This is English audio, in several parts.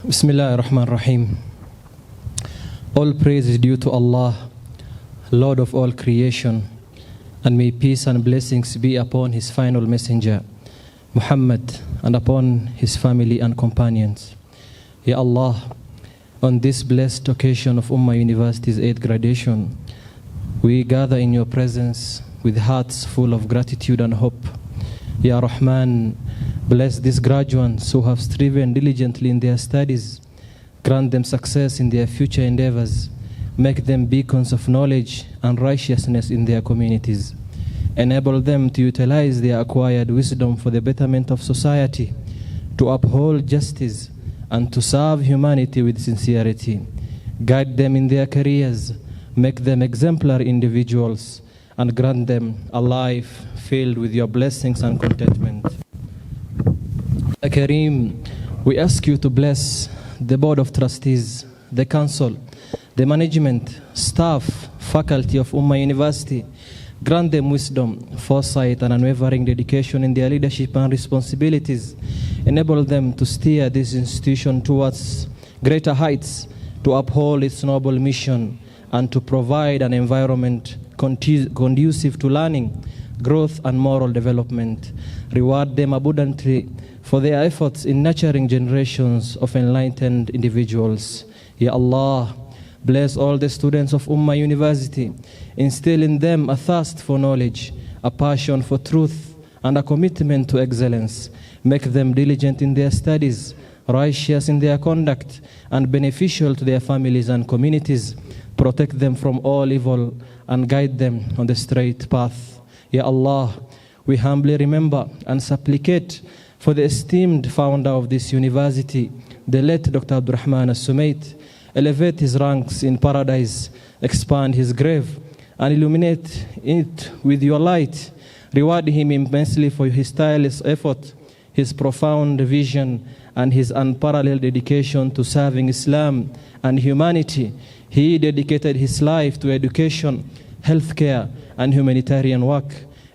Bismillah ar-Rahman ar-Rahim. All praise is due to Allah, Lord of all creation, and may peace and blessings be upon his final messenger, Muhammad, and upon his family and companions. Ya Allah, on this blessed occasion of Umma University's 8th graduation, we gather in your presence with hearts full of gratitude and hope. Ya Rahman, bless these graduates who have striven diligently in their studies. Grant them success in their future endeavors. Make them beacons of knowledge and righteousness in their communities. Enable them to utilize their acquired wisdom for the betterment of society, to uphold justice, and to serve humanity with sincerity. Guide them in their careers. Make them exemplary individuals, and grant them a life filled with your blessings and contentment. Kareem, we ask you to bless the Board of Trustees, the Council, the management, staff, faculty of Umma University. Grant them wisdom, foresight, and unwavering dedication in their leadership and responsibilities. Enable them to steer this institution towards greater heights, to uphold its noble mission, and to provide an environment conducive to learning, growth, and moral development. Reward them abundantly for their efforts in nurturing generations of enlightened individuals. Ya Allah, bless all the students of Umma University. Instill in them a thirst for knowledge, a passion for truth, and a commitment to excellence. Make them diligent in their studies, righteous in their conduct, and beneficial to their families and communities. Protect them from all evil and guide them on the straight path. Ya Allah, we humbly remember and supplicate for the esteemed founder of this university, the late Dr. Abdurrahman As-Sumait. Elevate his ranks in paradise, expand his grave, and illuminate it with your light. Reward him immensely for his tireless effort, his profound vision, and his unparalleled dedication to serving Islam and humanity. He dedicated his life to education, healthcare, and humanitarian work,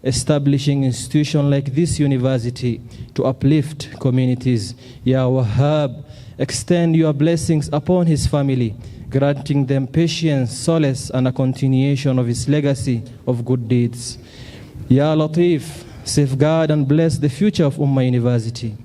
establishing institutions like this university to uplift communities. Ya Wahhab, extend your blessings upon his family, granting them patience, solace, and a continuation of his legacy of good deeds. Ya Latif, safeguard and bless the future of Umma University.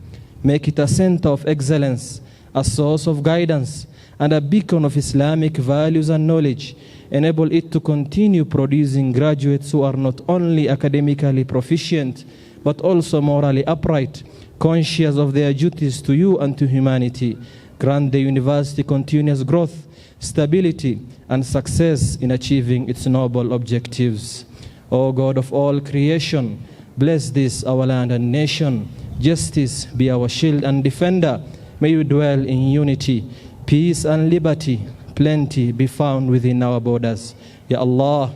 Make it a center of excellence, a source of guidance, and a beacon of Islamic values and knowledge. Enable it to continue producing graduates who are not only academically proficient, but also morally upright, conscious of their duties to you and to humanity. Grant the university continuous growth, stability, and success in achieving its noble objectives. O God of all creation, bless this our land and nation. Justice be our shield and defender. May we dwell in unity, peace, and liberty. Plenty be found within our borders. Ya Allah,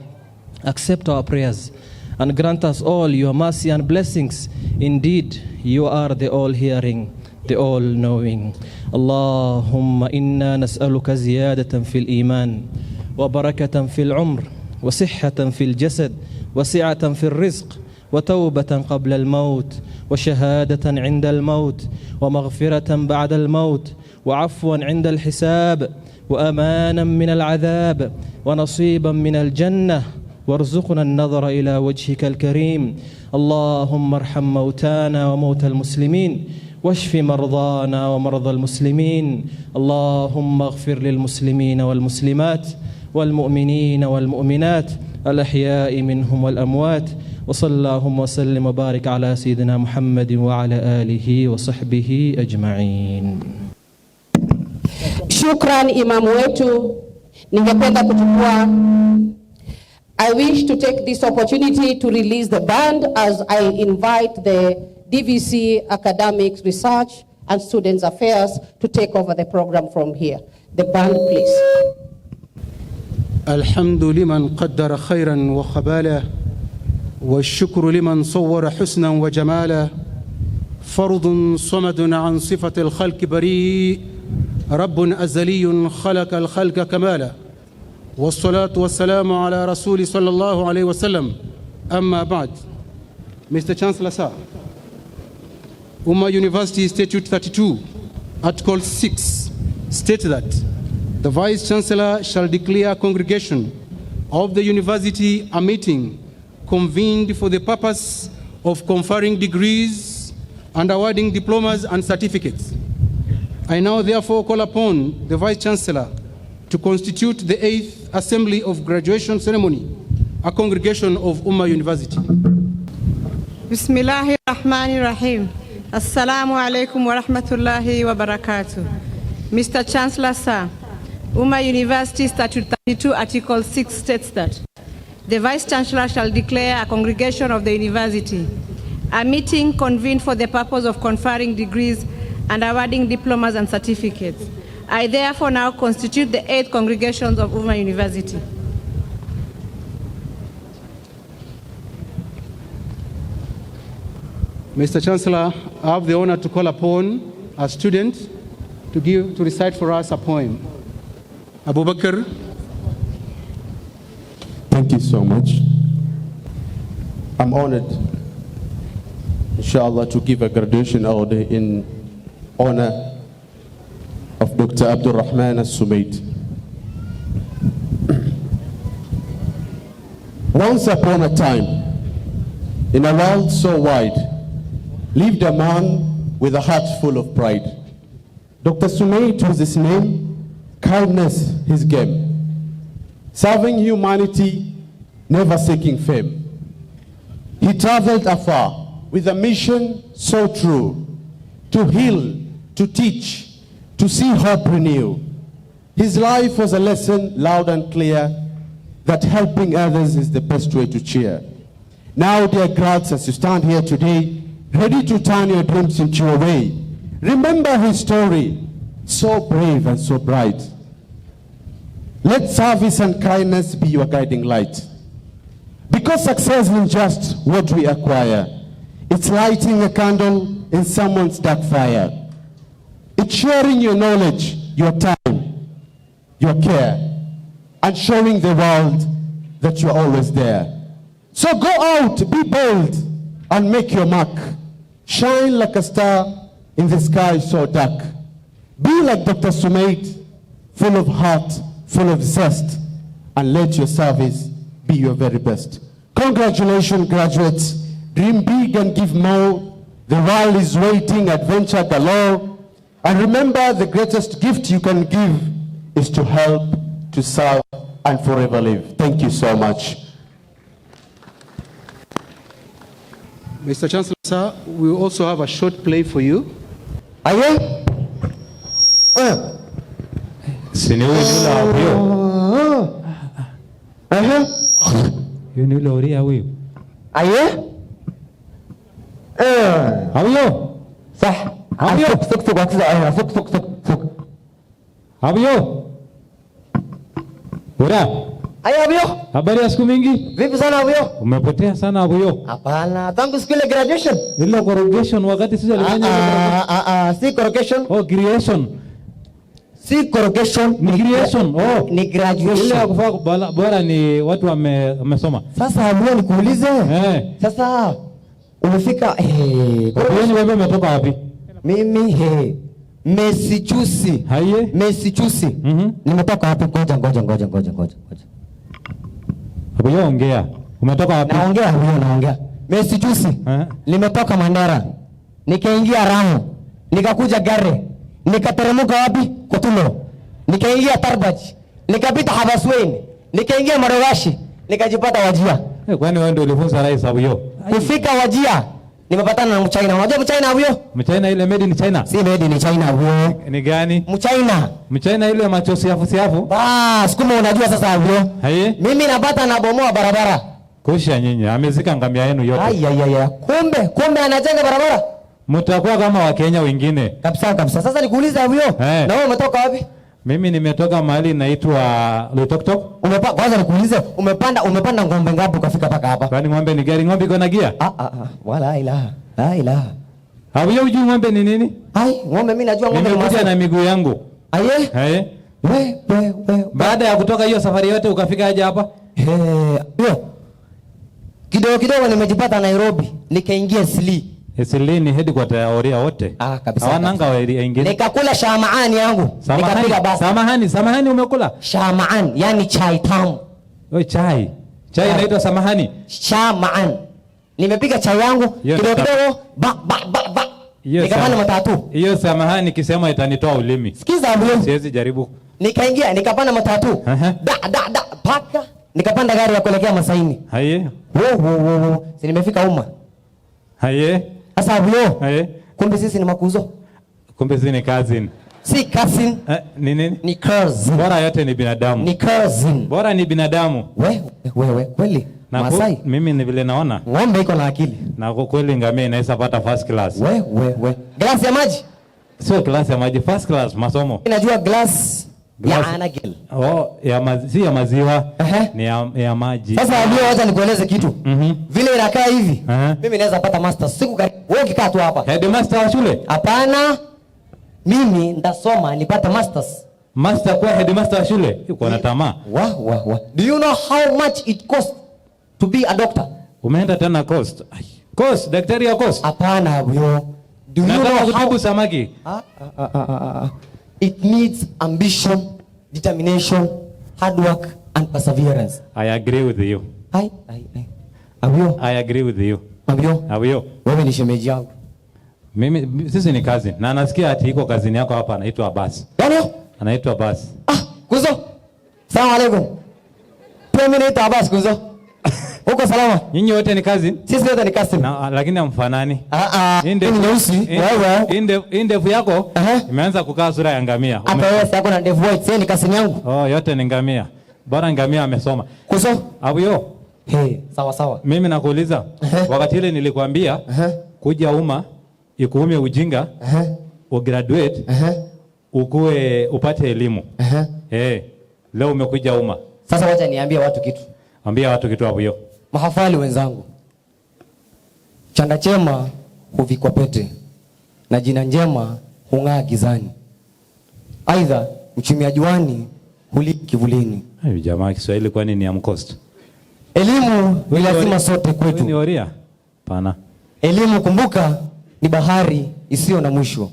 accept our prayers and grant us all your mercy and blessings. Indeed, you are the all-hearing, the all-knowing. Allahumma inna nas'aluka ziyadatan fil iman, wa barakatan fil umr, wa sihhatan fil jasad, wa si'atan fil rizq, wa tawbatan qabla al-maut, wa shahadatan 'inda al-maut, wa maghfiratan ba'da al-maut, wa 'afwan 'inda al-hisab, وأمانا من العذاب ونصيبا من الجنة وارزقنا النظر إلى وجهك الكريم. اللهم ارحم موتانا وموتى المسلمين واشف مرضانا ومرضى المسلمين. اللهم اغفر للمسلمين والمسلمات والمؤمنين والمؤمنات الأحياء منهم والأموات. وصلى اللهم وسلم وبارك على سيدنا محمد وعلى آله وصحبه أجمعين. Shukran Imam wetu. Ningependa kuchukua, I wish to take this opportunity to release the band as I invite the DVC Academics Research and Students Affairs to take over the program from here. The band, please. الحمد لمن قدر خيرا وخبالا والشكر لمن صور حسنا وجمالا فرض صمد عن صفة الخلق بريء رب أزلي خلق الخلق كمالا والصلاة والسلام على رسول صلى الله عليه وسلم. أما بعد. Mr. Chancellor, sir, Umma University Statute 32, Article 6 state that the Vice Chancellor shall declare a congregation of the university a meeting convened for the purpose of conferring degrees and awarding diplomas and certificates. I now therefore call upon the Vice Chancellor to constitute the 8th Assembly of Graduation Ceremony, a congregation of Umma University. Bismillahirrahmanirrahim. Assalamu alaikum wa rahmatullahi wa barakatuh. Mr. Chancellor, sir, Umma University Statute 32, Article 6 states that the Vice Chancellor shall declare a congregation of the university, a meeting convened for the purpose of conferring degrees and awarding diplomas and certificates. I therefore now constitute the 8 congregations of Umma University. Mr. Chancellor, I have the honor to call upon a student to recite for us a poem. Abu Bakr. Thank you so much. I'm honored, inshallah, to give a graduation order in honor of Dr. Abdul Rahman Al-Sumaid. Once upon a time, in a world so wide, lived a man with a heart full of pride. Dr. Sumaid was his name, kindness his game. Serving humanity, never seeking fame. He traveled afar with a mission so true, to heal, to teach, to see hope renew. His life was a lesson loud and clear that helping others is the best way to cheer. Now, dear grads, as you stand here today, ready to turn your dreams into a way, remember his story, so brave and so bright. Let service and kindness be your guiding light. Because success isn't just what we acquire, it's lighting a candle in someone's dark fire. It's sharing your knowledge, your time, your care, and showing the world that you're always there. So go out, be bold, and make your mark. Shine like a star in the sky so dark. Be like Dr. Sumaid, full of heart, full of zest, and let your service be your very best. Congratulations, graduates. Dream big and give more. The world is waiting, adventure galore. And remember, the greatest gift you can give is to help, to serve, and forever live. Thank you so much. Mr. Chancellor, sir, we also have a short play for you. Aye? You need Lori, are we? Aye? How are you? Sah. How are you? How are you? Ura. Aye, Abio. Habari ya siku mingi? Vipi sana Abio? Umepotea sana Abio. Hapana, tangu siku ile graduation. Ile congregation wakati sisi alifanya. Si congregation. Oh, creation. Si congregation, Ni creation. Oh, ni graduation. Ile ya kufaa bora ni watu wamesoma. Sasa Abio nikuulize. Sasa umefika Kwa wewe umetoka wapi? Mimi Mesichusi. Haye? Mesichusi. Nimetoka wapi? Ngoja. Abio ongea. Umetoka wapi? Naongea. Mesichusi. Nimetoka Mandera. Nikaingia Ramu. Nikakuja Gare. Nikateremka wapi? Kotulo. Nikaingia Tarbaji. Nikapita Habaswein. Nikaingia Marawashi. Nikajipata Wajia. Kwani wewe ndio ulifunza rais Abio? Kufika Wajia nimepatana na Mchina. Unajua Mchina Abio? Mchina ile made in China? Si made in China Abio. Ni gani? Mchina ile macho siafu. Sikuma unajua sasa Abio. Haye? Mimi napata na bomoa barabara. Kusha nyinyi, amezika ngamia yenu yote. Aya. Kumbe anajenga barabara. Mtakuwa kama Wakenya wengine. Kabisa. Sasa nikuulize Abio, na wewe umetoka wapi? Mimi nimetoka mahali inaitwa Lutoktok. Kwanza nikuulize, umepanda ng'ombe ngapi ukafika paka hapa? Kwani ng'ombe ni gari? Ng'ombe iko na gia? Wala ilaha. Hauyo ujui ng'ombe ni nini? Ng'ombe mimi najua ng'ombe. Nimekuja na miguu yangu. Aye? We. Baada ya kutoka hiyo safari yote ukafika aje hapa? Kidogo nimejipata Nairobi, nikaingia Sli. Isilini headquarter ya Oria wote. Kabisa. Hawananga Oria ingine. Nikakula shamaani yangu. Nikapiga basi. Samahani umekula? Shamaani, yani chai tamu. Chai inaitwa samahani. Shamaani. Nimepiga chai yangu kidogo ba. Nikapanda matatu. Hiyo samahani kisema itanitoa ulimi. Sikiza bro. Siwezi jaribu. Nikaingia nikapanda matatu. Da paka. Nikapanda gari ya kuelekea Masaini. Haye. Wo. Si nimefika Umma. Haye. Sasa bro. Haye. Kumbe sisi ni makuzo. Kumbe sisi ni cousin. Si cousin. Ni nini? Ni cousin. Bora yote ni binadamu. Ni cousin. Bora ni binadamu. Wewe kweli. Masai. Mimi ni vile naona. Ng'ombe iko na akili. Na kweli ngamia inaweza pata first class. Wewe. Glass ya maji? Sio glass ya maji, first class masomo. Inajua glass ya anagil. Si ya maziwa. Ni ya maji. Sasa ndio wacha nikueleze kitu. Vile inakaa hivi. Mimi naweza pata masters siku karibu. Wewe ukikaa tu hapa. Headmaster wa shule? Hapana. Mimi ndasoma nipate masters. Master kwa headmaster wa shule? Uko na tamaa. Do you know how much it costs to be a doctor? Umeenda tena cost. Cost, daktari ya cost? Hapana bro. Do you know kutibu samaki? It needs ambition, determination, hard work and perseverance. I agree with you. I agree with you. Abio. Wewe ni shemeji yangu. Mimi sisi ni cousin. Na nasikia ati iko cousin yako hapa anaitwa Abbas. Nani? Anaitwa Abbas. Kuzo. Salamu alaykum. Pia mimi naitwa Abbas Kuzo. Uko salama? Nyinyi wote ni cousin? Sisi wote ni cousin. Lakini hamfanani. Ni nyeusi. Wewe. Ndevu yako imeanza kukaa sura ya ngamia. Hata wewe sasa kuna ndevu white, sasa ni cousin yangu. Yote ni ngamia. Bora ngamia amesoma. Kuzo. Abio. Sawa. Mimi nakuuliza, wakati ile nilikwambia kuja Umma ikuume ujinga, ugraduate, ukue upate elimu. Leo umekuja Umma. Sasa wacha niambie watu kitu. Ambia watu kitu hapo hiyo. Mahafali wenzangu. Chanda chema huvikwa pete na jina njema hung'aa gizani. Aidha mchumia juani huli kivulini. Hayo jamaa Kiswahili kwani ni amcost? Elimu ni lazima sote kwetu. Ni Oria? Pana. Elimu kumbuka ni bahari isiyo na mwisho.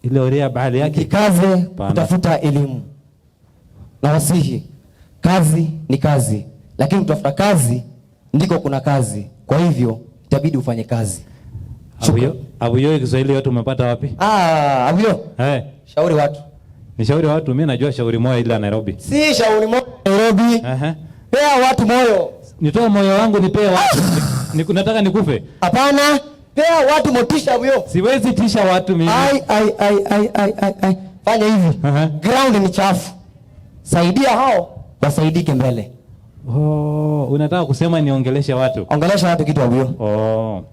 Ile Oria bahari yake kaze kutafuta elimu. Na wasihi, kazi ni kazi, lakini kutafuta kazi ndiko kuna kazi. Kwa hivyo itabidi ufanye kazi. Abuyo Kiswahili yote umepata wapi? Abuyo. Shauri watu. Ni shauri watu, mimi najua shauri moyo ile Nairobi. Si shauri moyo Nairobi. Pea watu moyo. Nitoe moyo wangu nipee watu. Nataka nikufe. Hapana. Pea watu motisha Abuyo. Siwezi tisha watu mimi. Fanya hivi. Ground ni chafu. Saidia hao wasaidike mbele. Unataka kusema niongeleshe watu? Ongelesha watu kitu Abuyo.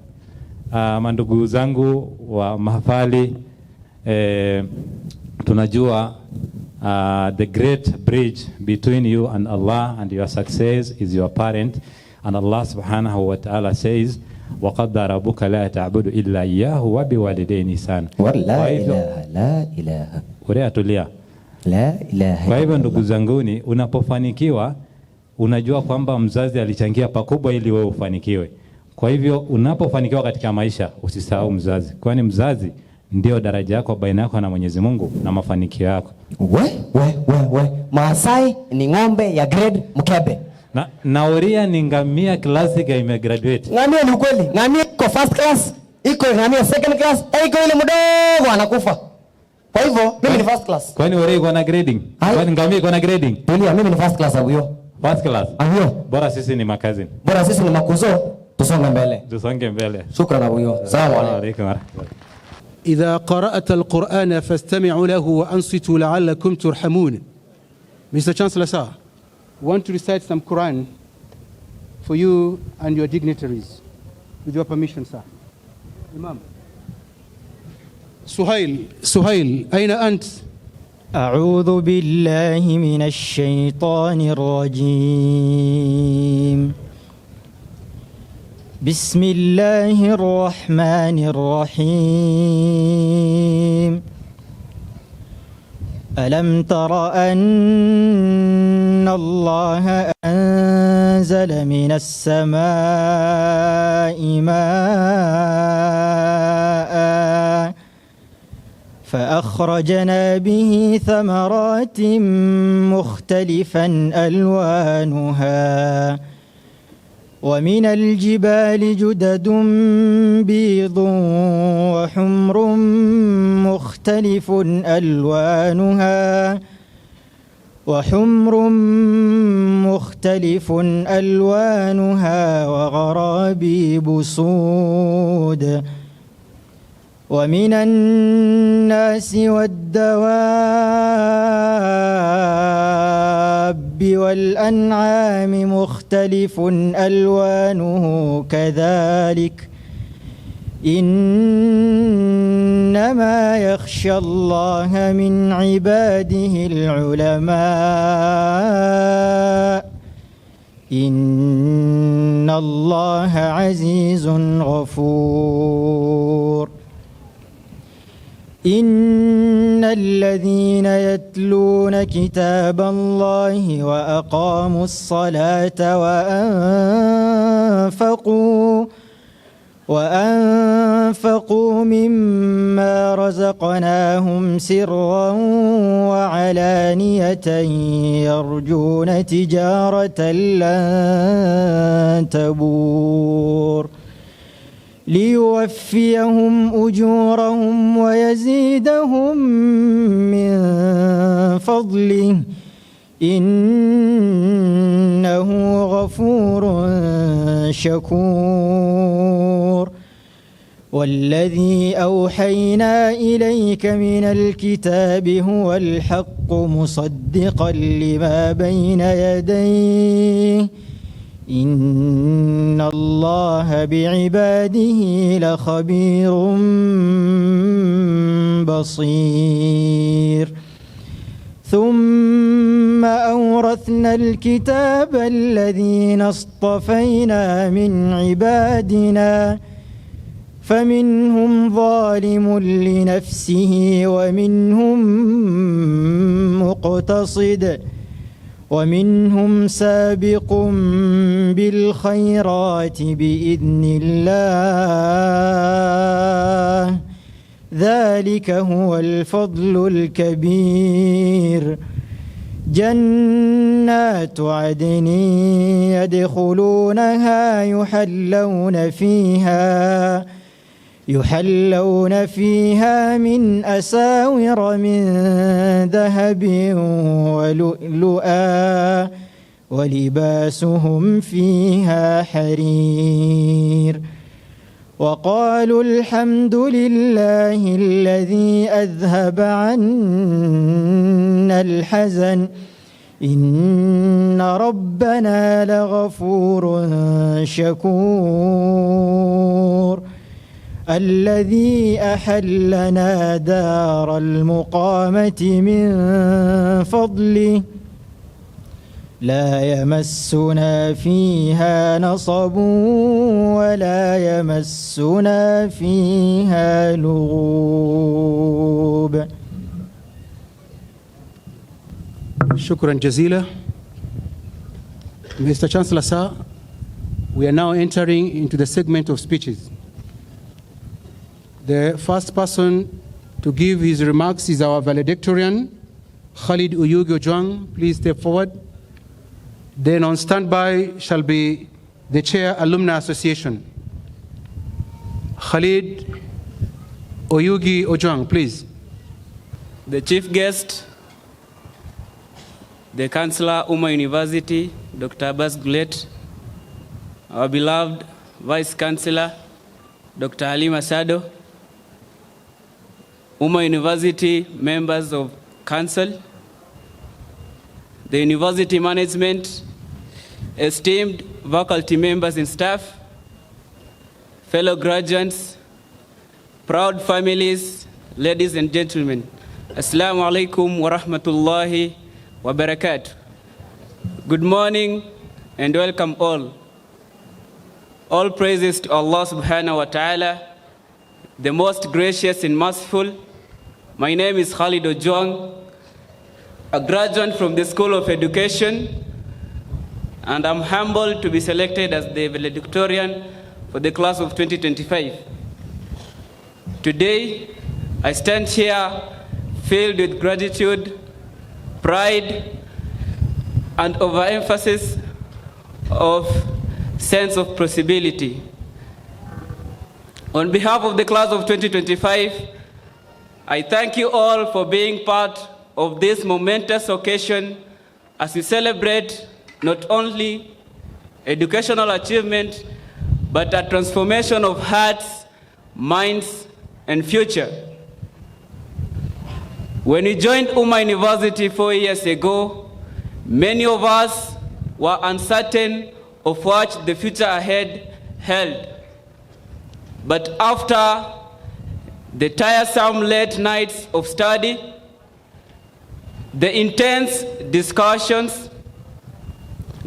Mandugu zangu wa mahafali, tunajua the great bridge between you and Allah and your success is your parent, and Allah subhanahu wa ta'ala says وَقَدَّ رَبُّكَ لَا تَعْبُدُ إِلَّا إِيَّاهُ وَبِوَالِدَيْنِ إِحْسَانًا. Kwa hivyo ndugu zanguni, unapofanikiwa unajua kwamba mzazi alichangia pakubwa ili wewe ufanikiwe. Kwa hivyo unapofanikiwa katika maisha usisahau mzazi, kwani mzazi ndio daraja yako baina yako na Mwenyezi Mungu na mafanikio yako. Maasai ni ng'ombe ya grade mkebe. Na Oria ni ngamia classic imegraduate. Ngamia ni ukweli. Ngamia iko first class, iko ngamia second class, iko ile mdogo anakufa. Kwa hivyo mimi ni first class. Kwani Oria iko na grading? Kwani ngamia iko na grading? Tulia, mimi ni first class Abuyo. First class. Abuyo. Bora sisi ni makazini. Bora sisi ni makuzo. Tusonge mbele. Shukran Abuyo. Salamu alaykum. إذا قرأت القرآن فاستمعوا له وأنصتوا لعلكم ترحمون. Mr. Chancellor, sir, want to recite some Quran for you and your dignitaries. With your permission, sir. Imam. Suhail, أين أنت؟ أعوذ بالله من الشيطان الرجيم. بسم الله الرحمن الرحيم. ألم تر أن الله أنزل من السماء ماء فأخرجنا به ثمرات مختلفا ألوانها ومن الجبال جدد بيض وحمر مختلف ألوانها وغرابيب سود ومن الناس والدواب والأنعام مختلف ألوانه كذلك إنما يخشى الله من عباده العلماء إن الله عزيز غفور إن الذين يتلون كتاب الله وأقاموا الصلاة وأنفقوا مما رزقناهم سرا وعلانية يرجون تجارة لن تبور ليوفيهم أجورهم ويزيدهم من فضله إنه غفور شكور والذي أوحينا إليك من الكتاب هو الحق مصدقا لما بين يديه إن الله بعباده لخبير بصير ثم أورثنا الكتاب الذين اصطفينا من عبادنا فمنهم ظالم لنفسه ومنهم مقتصد ومنهم سابق بالخيرات بإذن الله ذلك هو الفضل الكبير جنات عدن يدخلونها يحلون فيها من أساور من ذهب ولؤلؤا ولباسهم فيها حرير وقالوا الحمد لله الذي أذهب عنا الحزن إن ربنا لغفور شكور الذي أحلنا دار المقامة من فضله لا يمسنا فيها نصب ولا يمسنا فيها لغوب. شكرا جزيلا. Mr. Chancellor, sir, we are now entering into the segment of speeches. The first person to give his remarks is our valedictorian, Khalid Uyugi Ojwang. Please step forward. Then on standby shall be the Chair, Alumni Association. Khalid Uyugi Ojwang, please. The chief guest, the Chancellor, Umma University, Dr. Abbas Gulet, our beloved Vice Chancellor, Dr. Halima Sado, Umma University members of Council, the university management, esteemed faculty members and staff, fellow graduates, proud families, ladies and gentlemen, Assalamu alaikum wa rahmatullahi wa barakatuh. Good morning and welcome all. All praises to Allah subhanahu wa ta'ala, the most gracious and merciful. My name is Khalid Ojwang, a graduate from the School of Education. and I'm humbled to be selected as the valedictorian for the class of 2025. Today, I stand here filled with gratitude, pride, and overemphasis of sense of possibility. On behalf of the class of 2025, I thank you all for being part of this momentous occasion as we celebrate not only educational achievement, but a transformation of hearts, minds, and future. When we joined Umma University 4 years ago, many of us were uncertain of what the future ahead held. But after the tiresome late nights of study, the intense discussions,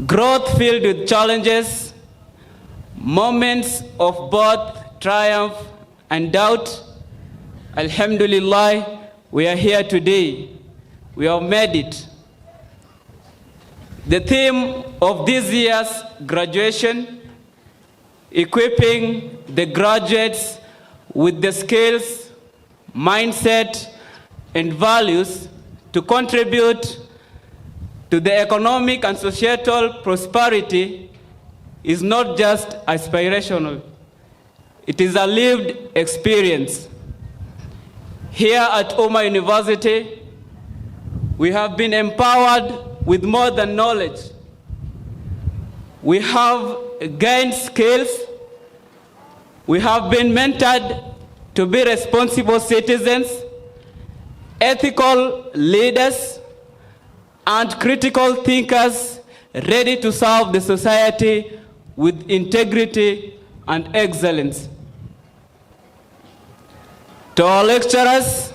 growth filled with challenges, moments of both triumph and doubt, Alhamdulillah, we are here today. We have made it. The theme of this year's graduation, equipping the graduates with the skills, mindset, and values to contribute to the economic and societal prosperity, is not just aspirational. It is a lived experience. Here at Umma University, we have been empowered with more than knowledge. We have gained skills. We have been mentored to be responsible citizens, ethical leaders, and critical thinkers ready to serve the society with integrity and excellence. To our lecturers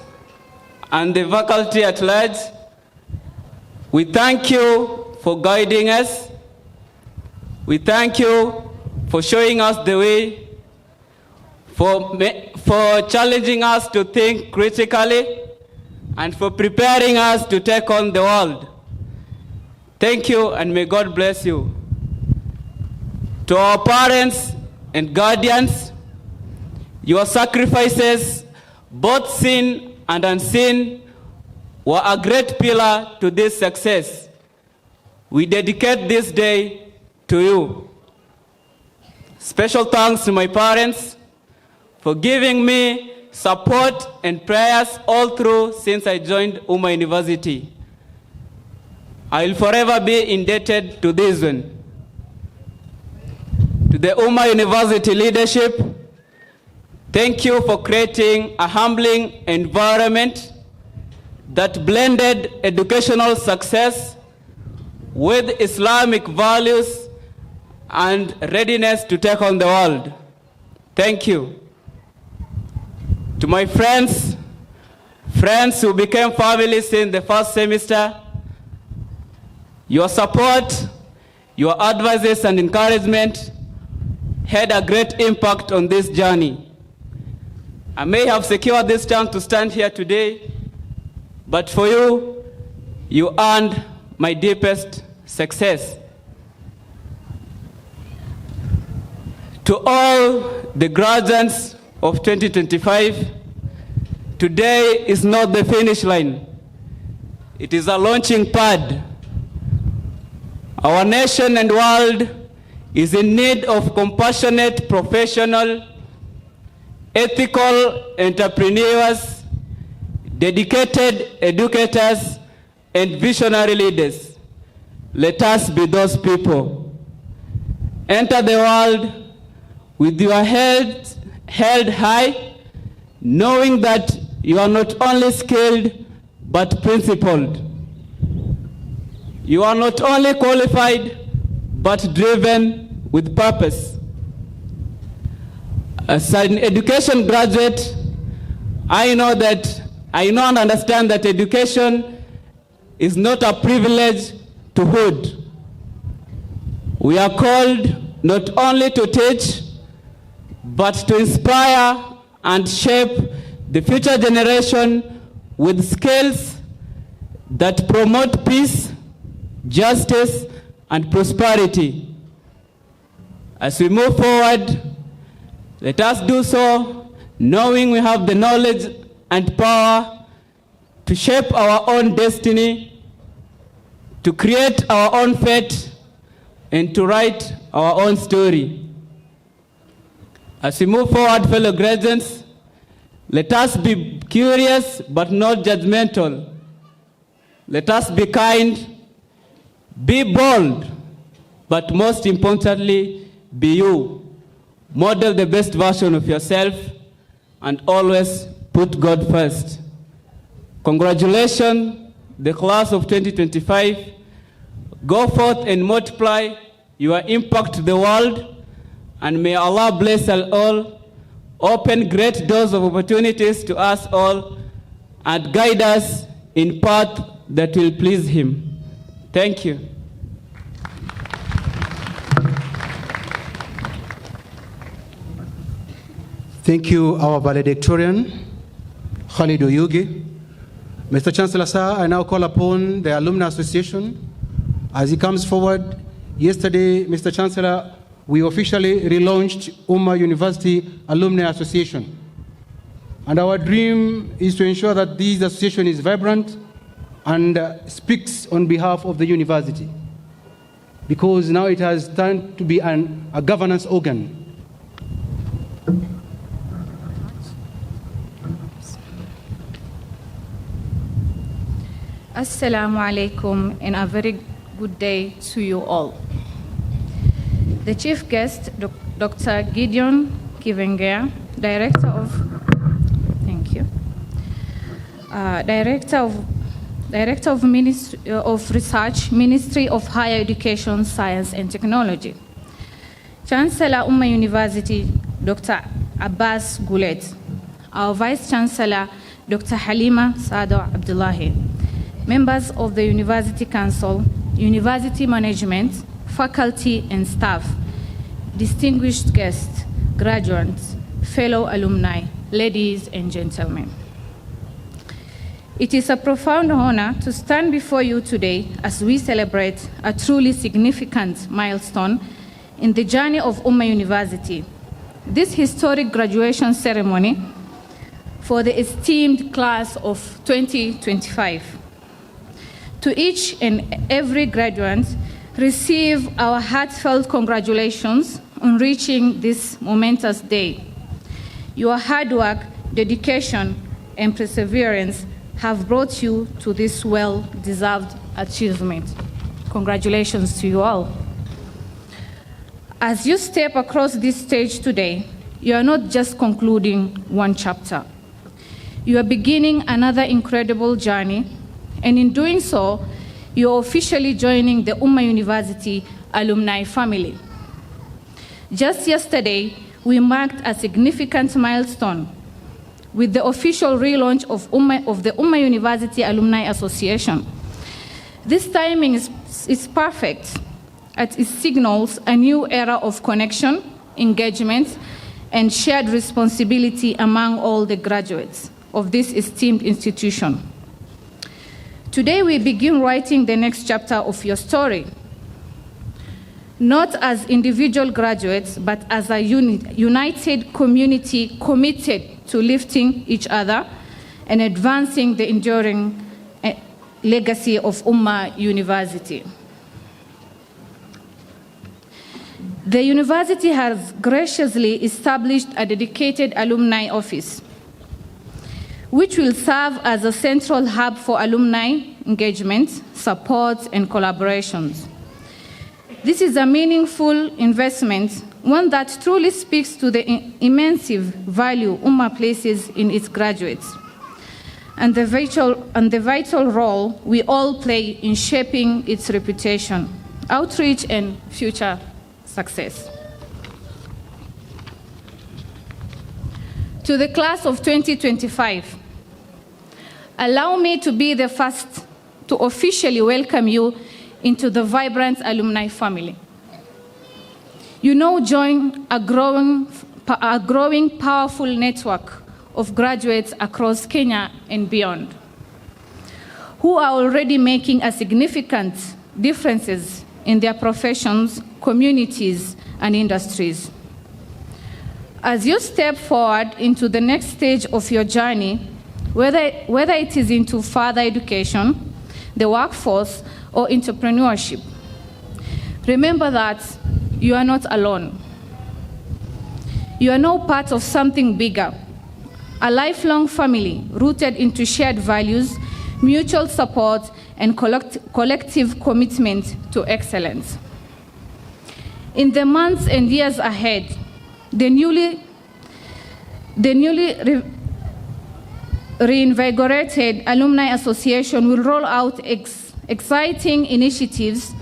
and the faculty at large, we thank you for guiding us. We thank you for showing us the way, for challenging us to think critically, and for preparing us to take on the world. Thank you, and may God bless you. To our parents and guardians, your sacrifices, both seen and unseen, were a great pillar to this success. We dedicate this day to you. Special thanks to my parents for giving me support and prayers all through since I joined Umma University. I will forever be indebted to this one. To the Umma University leadership, thank you for creating a humbling environment that blended educational success with Islamic values and readiness to take on the world. Thank you. To my friends who became families in the first semester, your support, your advices and encouragement had a great impact on this journey. I may have secured this chance to stand here today, but for you, you earned my deepest success. To all the graduates of 2025, today is not the finish line. It is a launching pad. Our nation and world is in need of compassionate, professional, ethical entrepreneurs, dedicated educators, and visionary leaders. Let us be those people. Enter the world with your head held high, knowing that you are not only skilled, but principled. You are not only qualified, but driven with purpose. As an education graduate, I know and understand that education is not a privilege to hood. We are called not only to teach, but to inspire and shape the future generation with skills that promote peace, justice, and prosperity. As we move forward, let us do so knowing we have the knowledge and power to shape our own destiny, to create our own fate, and to write our own story. As we move forward, fellow graduates, let us be curious but not judgmental. Let us be kind, be bold, but most importantly, be you. Model the best version of yourself and always put God first. Congratulations, the class of 2025. Go forth and multiply your impact to the world, and may Allah bless us all, open great doors of opportunities to us all, and guide us in path that will please Him. Thank you. Thank you, our valedictorian, Khalid Oyugi. Mr. Chancellor, sir, I now call upon the Alumni Association as he comes forward. Yesterday, Mr. Chancellor, we officially relaunched Umma University Alumni Association. And our dream is to ensure that this association is vibrant and speaks on behalf of the university, because now it has turned to be a governance organ. Assalamu alaikum, and a very good day to you all. The chief guest, Dr. Gideon Kivenga, Director of Research, Ministry of Higher Education, Science and Technology. Chancellor Umma University, Dr. Abbas Goulet. Our Vice Chancellor, Dr. Halima Sado Abdullahi. Members of the University Council, University Management, faculty and staff, distinguished guests, graduates, fellow alumni, ladies and gentlemen. It is a profound honor to stand before you today as we celebrate a truly significant milestone in the journey of Umma University. This historic graduation ceremony for the esteemed class of 2025. To each and every graduate, receive our heartfelt congratulations on reaching this momentous day. Your hard work, dedication, and perseverance have brought you to this well-deserved achievement. Congratulations to you all. As you step across this stage today, you are not just concluding one chapter. You are beginning another incredible journey, and in doing so, you're officially joining the Umma University alumni family. Just yesterday, we marked a significant milestone with the official relaunch of the Umma University Alumni Association. This timing is perfect, as it signals a new era of connection, engagement, and shared responsibility among all the graduates of this esteemed institution. Today, we begin writing the next chapter of your story, not as individual graduates, but as a united community committed to lifting each other and advancing the enduring legacy of Umma University. The university has graciously established a dedicated alumni office, which will serve as a central hub for alumni engagement, support, and collaborations. This is a meaningful investment, one that truly speaks to the immense value Umma places in its graduates, and the vital role we all play in shaping its reputation, outreach, and future success. To the class of 2025, allow me to be the first to officially welcome you into the vibrant alumni family. You now join a growing powerful network of graduates across Kenya and beyond, who are already making a significant differences in their professions, communities, and industries. As you step forward into the next stage of your journey, whether it is into further education, the workforce, or entrepreneurship, remember that you are not alone. You are now part of something bigger, a lifelong family rooted into shared values, mutual support, and collective commitment to excellence. In the months and years ahead, the newly reinvigorated Alumni Association will roll out exciting initiatives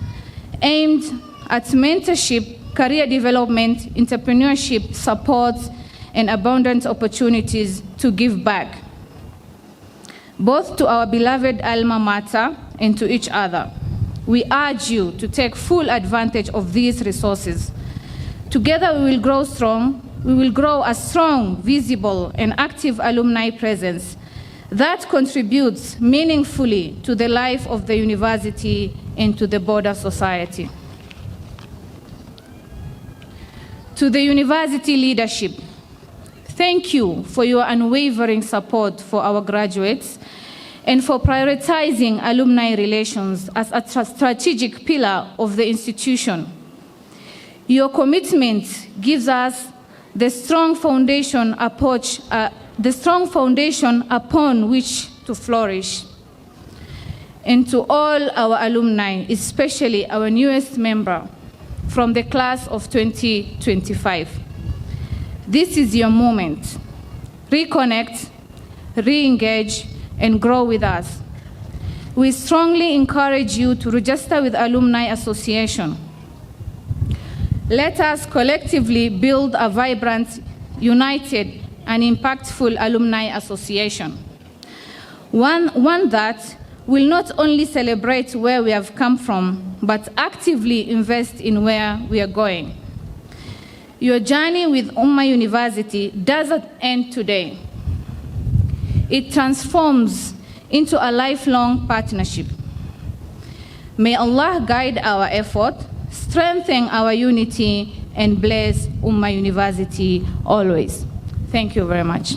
aimed at mentorship, career development, entrepreneurship, support, and abundant opportunities to give back, both to our beloved alma mater and to each other. We urge you to take full advantage of these resources. Together we will grow strong. We will grow a strong, visible, and active alumni presence that contributes meaningfully to the life of the university and to the broader society. To the university leadership, thank you for your unwavering support for our graduates and for prioritizing alumni relations as a strategic pillar of the institution. Your commitment gives us the strong foundation upon which to flourish. And to all our alumni, especially our newest member from the class of 2025, this is your moment. Reconnect, re-engage, and grow with us. We strongly encourage you to register with Alumni Association. Let us collectively build a vibrant, united, and impactful Alumni Association. One that will not only celebrate where we have come from, but actively invest in where we are going. Your journey with Umma University doesn't end today. It transforms into a lifelong partnership. May Allah guide our effort, strengthen our unity, and bless Umma University always. Thank you very much.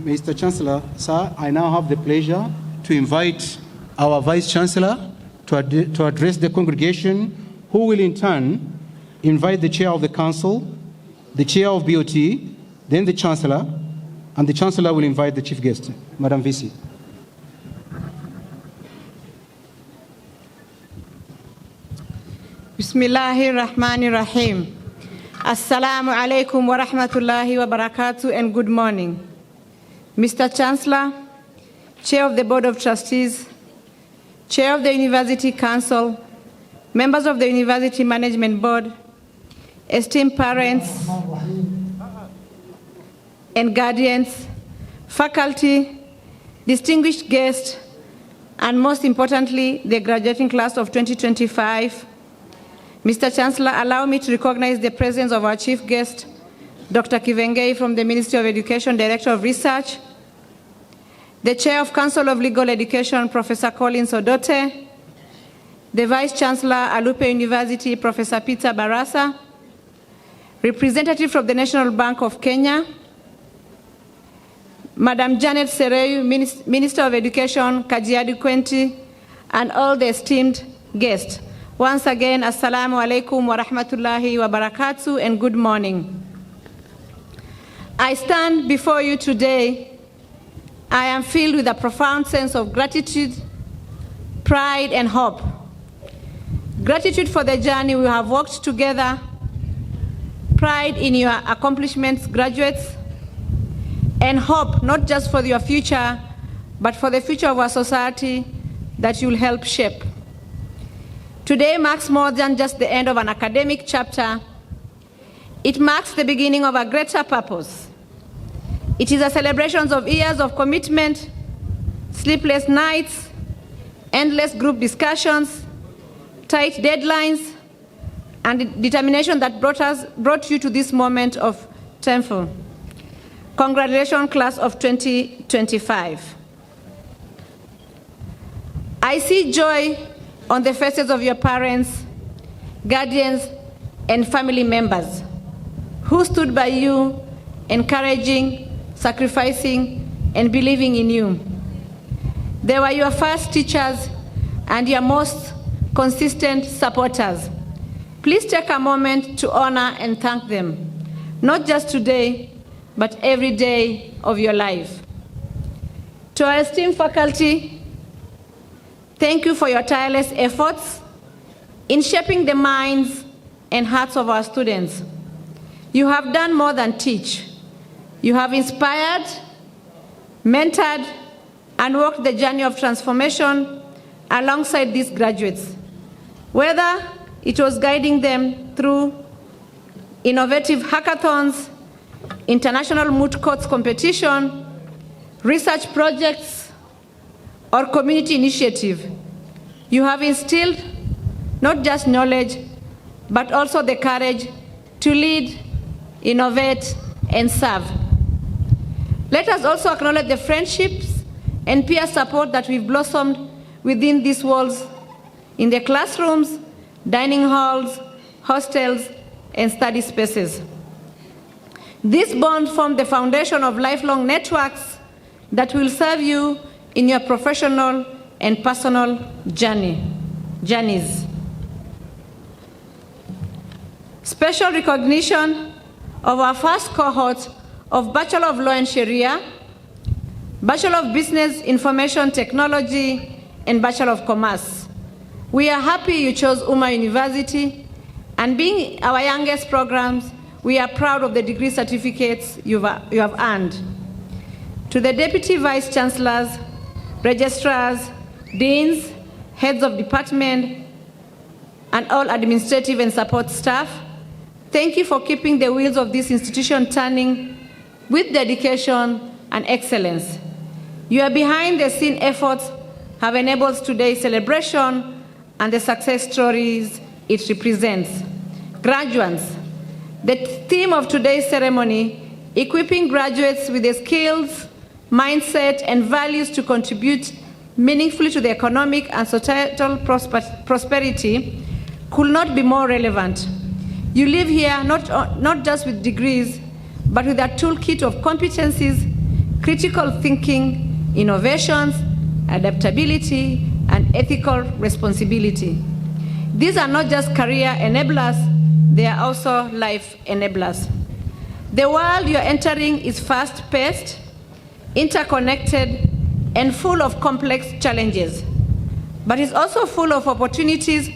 Mr. Chancellor, sir, I now have the pleasure to invite our Vice Chancellor to address the congregation, who will in turn invite the Chair of the Council, the Chair of BOT, then the Chancellor, and the Chancellor will invite the Chief Guest, Madam VC. Bismillahir Rahmanir Rahim. Assalamu alaikum wa rahmatullahi wa barakatuh, and good morning. Mr. Chancellor, Chair of the Board of Trustees, Chair of the University Council, members of the University Management Board, esteemed parents and guardians, faculty, distinguished guests, and most importantly, the graduating class of 2025. Mr. Chancellor, allow me to recognize the presence of our chief guest, Dr. Kivengei from the Ministry of Education, Director of Research, the Chair of Council of Legal Education, Professor Collins Odote, the Vice Chancellor, Alupe University, Professor Peter Barasa, representative from the National Bank of Kenya, Madam Janet Sereyu, Minister of Education, Kajiado County, and all the esteemed guests. Once again, Assalamu alaikum wa rahmatullahi wa barakatuh, and good morning. I stand before you today. I am filled with a profound sense of gratitude, pride, and hope. Gratitude for the journey we have walked together, pride in your accomplishments, graduates, and hope not just for your future, but for the future of our society that you'll help shape. Today marks more than just the end of an academic chapter. It marks the beginning of a greater purpose. It is a celebration of years of commitment, sleepless nights, endless group discussions, tight deadlines, and the determination that brought you to this moment of triumph. Congratulations, class of 2025. I see joy on the faces of your parents, guardians, and family members who stood by you, encouraging, sacrificing, and believing in you. They were your first teachers and your most consistent supporters. Please take a moment to honor and thank them, not just today, but every day of your life. To our esteemed faculty, thank you for your tireless efforts in shaping the minds and hearts of our students. You have done more than teach. You have inspired, mentored, and walked the journey of transformation alongside these graduates, whether it was guiding them through innovative hackathons, international moot courts competition, research projects, or community initiative. You have instilled not just knowledge, but also the courage to lead, innovate, and serve. Let us also acknowledge the friendships and peer support that we've blossomed within these walls, in the classrooms, dining halls, hostels, and study spaces. This bond forms the foundation of lifelong networks that will serve you in your professional and personal journeys. Special recognition of our first cohort of Bachelor of Law and Sharia, Bachelor of Business Information Technology, and Bachelor of Commerce. We are happy you chose Umma University, and being our youngest programs, we are proud of the degree certificates you have earned. To the Deputy Vice Chancellors, Registrars, Deans, Heads of Department, and all administrative and support staff, thank you for keeping the wheels of this institution turning with dedication and excellence. Your behind-the-scene efforts have enabled today's celebration and the success stories it represents. Graduates, the theme of today's ceremony, equipping graduates with the skills, mindset, and values to contribute meaningfully to the economic and societal prosperity, could not be more relevant. You live here not just with degrees, but with a toolkit of competencies, critical thinking, innovations, adaptability, and ethical responsibility. These are not just career enablers, they are also life enablers. The world you're entering is fast-paced, interconnected, and full of complex challenges, but it's also full of opportunities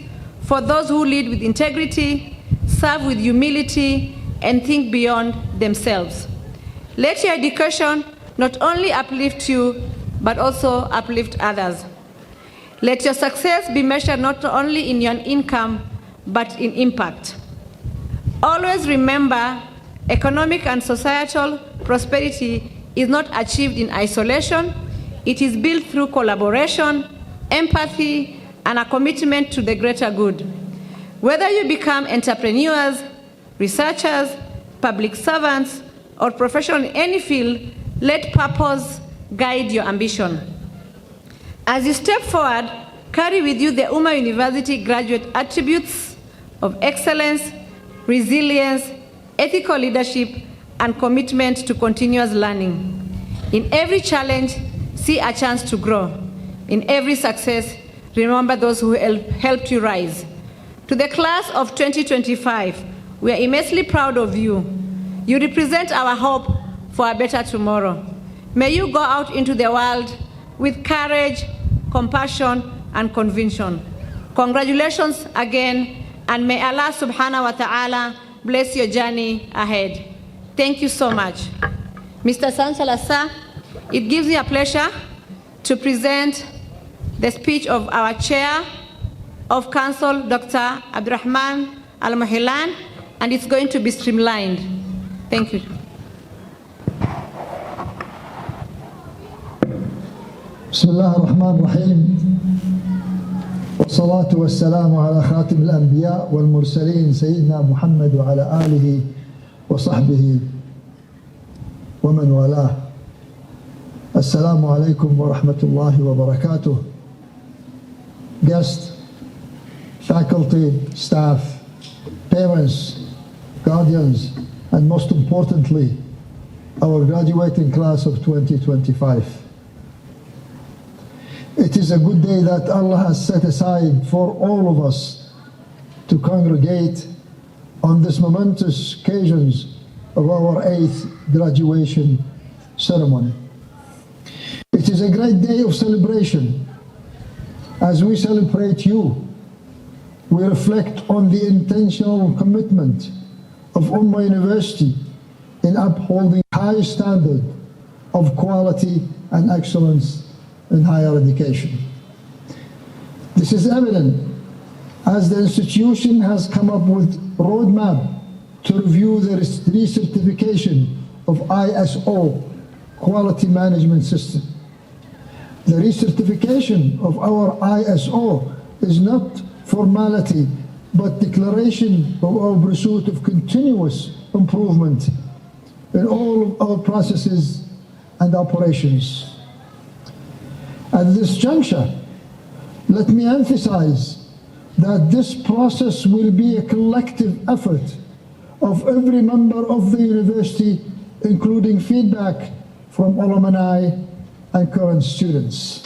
for those who lead with integrity, serve with humility, and think beyond themselves. Let your education not only uplift you, but also uplift others. Let your success be measured not only in your income, but in impact. Always remember, economic and societal prosperity is not achieved in isolation. It is built through collaboration, empathy, and a commitment to the greater good. Whether you become entrepreneurs, researchers, public servants, or professionals in any field, let purpose guide your ambition. As you step forward, carry with you the Umma University graduate attributes of excellence, resilience, ethical leadership, and commitment to continuous learning. In every challenge, see a chance to grow. In every success, remember those who helped you rise. To the class of 2025, we are immensely proud of you. You represent our hope for a better tomorrow. May you go out into the world with courage, compassion, and conviction. Congratulations again, and may Allah subhanahu wa ta'ala bless your journey ahead. Thank you so much. Mr. Chancellor, sir, it gives me a pleasure to present the speech of our Chair of Council, Dr. Abdurrahman Al-Muhilan, and it's going to be streamlined. Thank you. بسم الله الرحمن الرحيم والصلاة والسلام على خاتم الأنبياء والمرسلين سيدنا محمد وعلى آله وصحبه ومن والاه. Assalamu alaikum wa rahmatullahi wa barakatuh. Guests, faculty, staff, parents, guardians, and most importantly, our graduating class of 2025. It is a good day that Allah has set aside for all of us to congregate on this momentous occasions of our 8th graduation ceremony. It is a great day of celebration. As we celebrate you, we reflect on the intentional commitment of Umma University in upholding high standard of quality and excellence in higher education. This is evident as the institution has come up with a roadmap to review the recertification of ISO quality management system. The recertification of our ISO is not formality, but declaration of our pursuit of continuous improvement in all of our processes and operations. At this juncture, let me emphasize that this process will be a collective effort of every member of the university, including feedback from alumni and current students.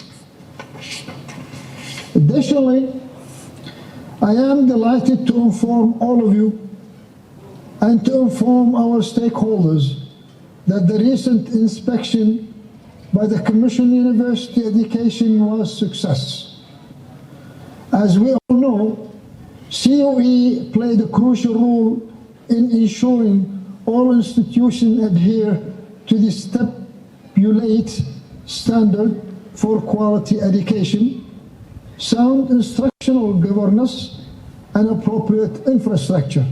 Additionally, I am delighted to inform all of you and to inform our stakeholders that the recent inspection by the Commission University Education was a success. As we all know, COE played a crucial role in ensuring all institutions adhere to the stipulated standard for quality education, sound instructional governance, and appropriate infrastructure.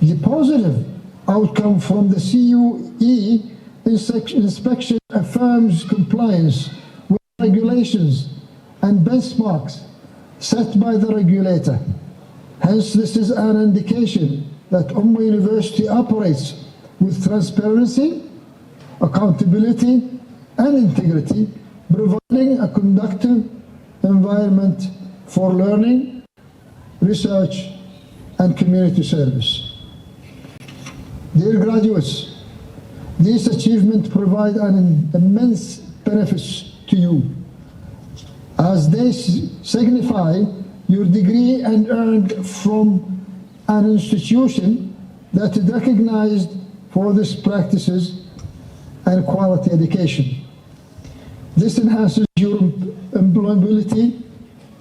The positive outcome from the COE inspection affirms compliance with regulations and benchmarks set by the regulator. Hence, this is an indication that Umma University operates with transparency, accountability, and integrity, providing a conducive environment for learning, research, and community service. Dear graduates, these achievements provide an immense benefits to you, as they signify your degree and earned from an institution that is recognized for its practices and quality education. This enhances your employability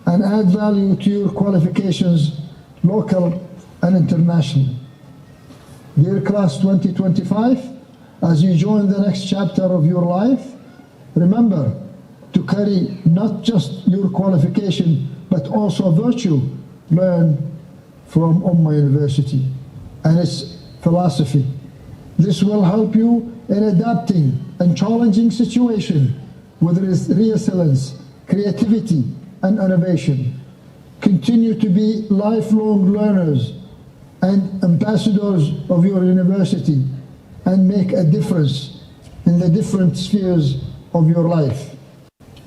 and adds value to your qualifications, local and international. Dear Class 2025, as you join the next chapter of your life, remember to carry not just your qualification, but also virtue learned from Umma University and its philosophy. This will help you in adapting and challenging situations with resilience, creativity, and innovation. Continue to be lifelong learners and ambassadors of your university and make a difference in the different spheres of your life.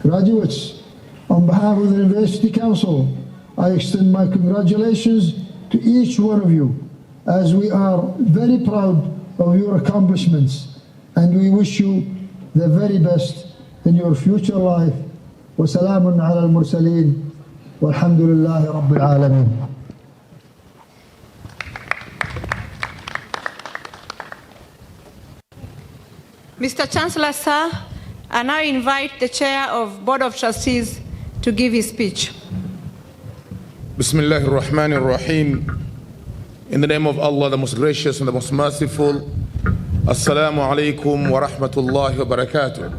Graduates, on behalf of the University Council, I extend my congratulations to each one of you, as we are very proud of your accomplishments, and we wish you the very best in your future life. وسلام على المرسلين والحمد لله رب العالمين. Mr. Chancellor, sir, I now invite the Chair of Board of Trustees to give his speech. Bismillah ar-Rahman ar-Rahim. In the name of Allah, the most gracious and the most merciful. Assalamu alaikum wa rahmatullahi wa barakatuh.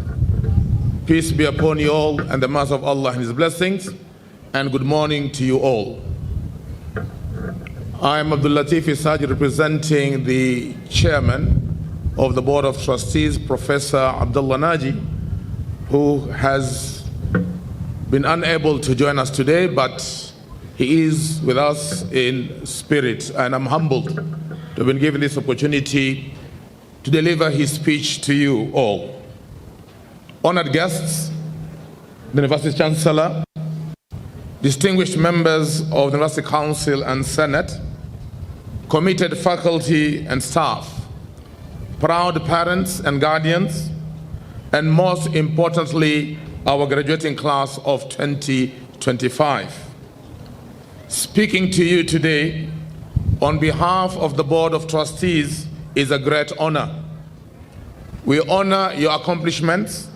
Peace be upon you all and the mercy of Allah and His blessings, and good morning to you all. I am Abdul Latif Isaji, representing the Chairman of the Board of Trustees, Professor Abdullah Naji, who has been unable to join us today, but he is with us in spirit, and I'm humbled to have been given this opportunity to deliver his speech to you all. Honored guests, the University Chancellor, distinguished members of the University Council and Senate, committed faculty and staff, proud parents and guardians, and most importantly, our graduating class of 2025. Speaking to you today on behalf of the Board of Trustees is a great honor. We honor your accomplishments,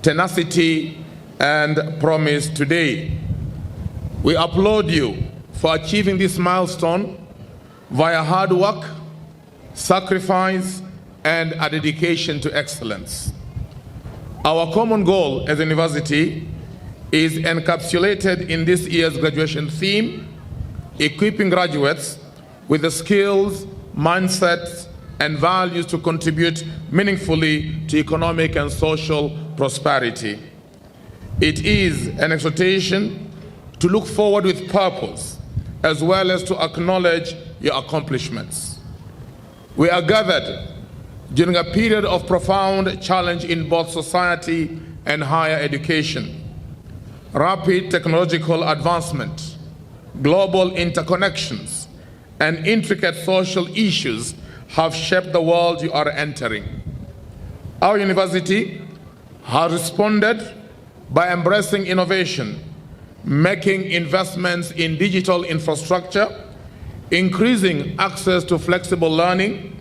tenacity, and promise today. We applaud you for achieving this milestone via hard work, sacrifice, and a dedication to excellence. Our common goal as a university is encapsulated in this year's graduation theme, equipping graduates with the skills, mindsets, and values to contribute meaningfully to economic and social prosperity. It is an exhortation to look forward with purpose, as well as to acknowledge your accomplishments. We are gathered during a period of profound challenge in both society and higher education. Rapid technological advancement, global interconnections, and intricate social issues have shaped the world you are entering. Our university has responded by embracing innovation, making investments in digital infrastructure, increasing access to flexible learning,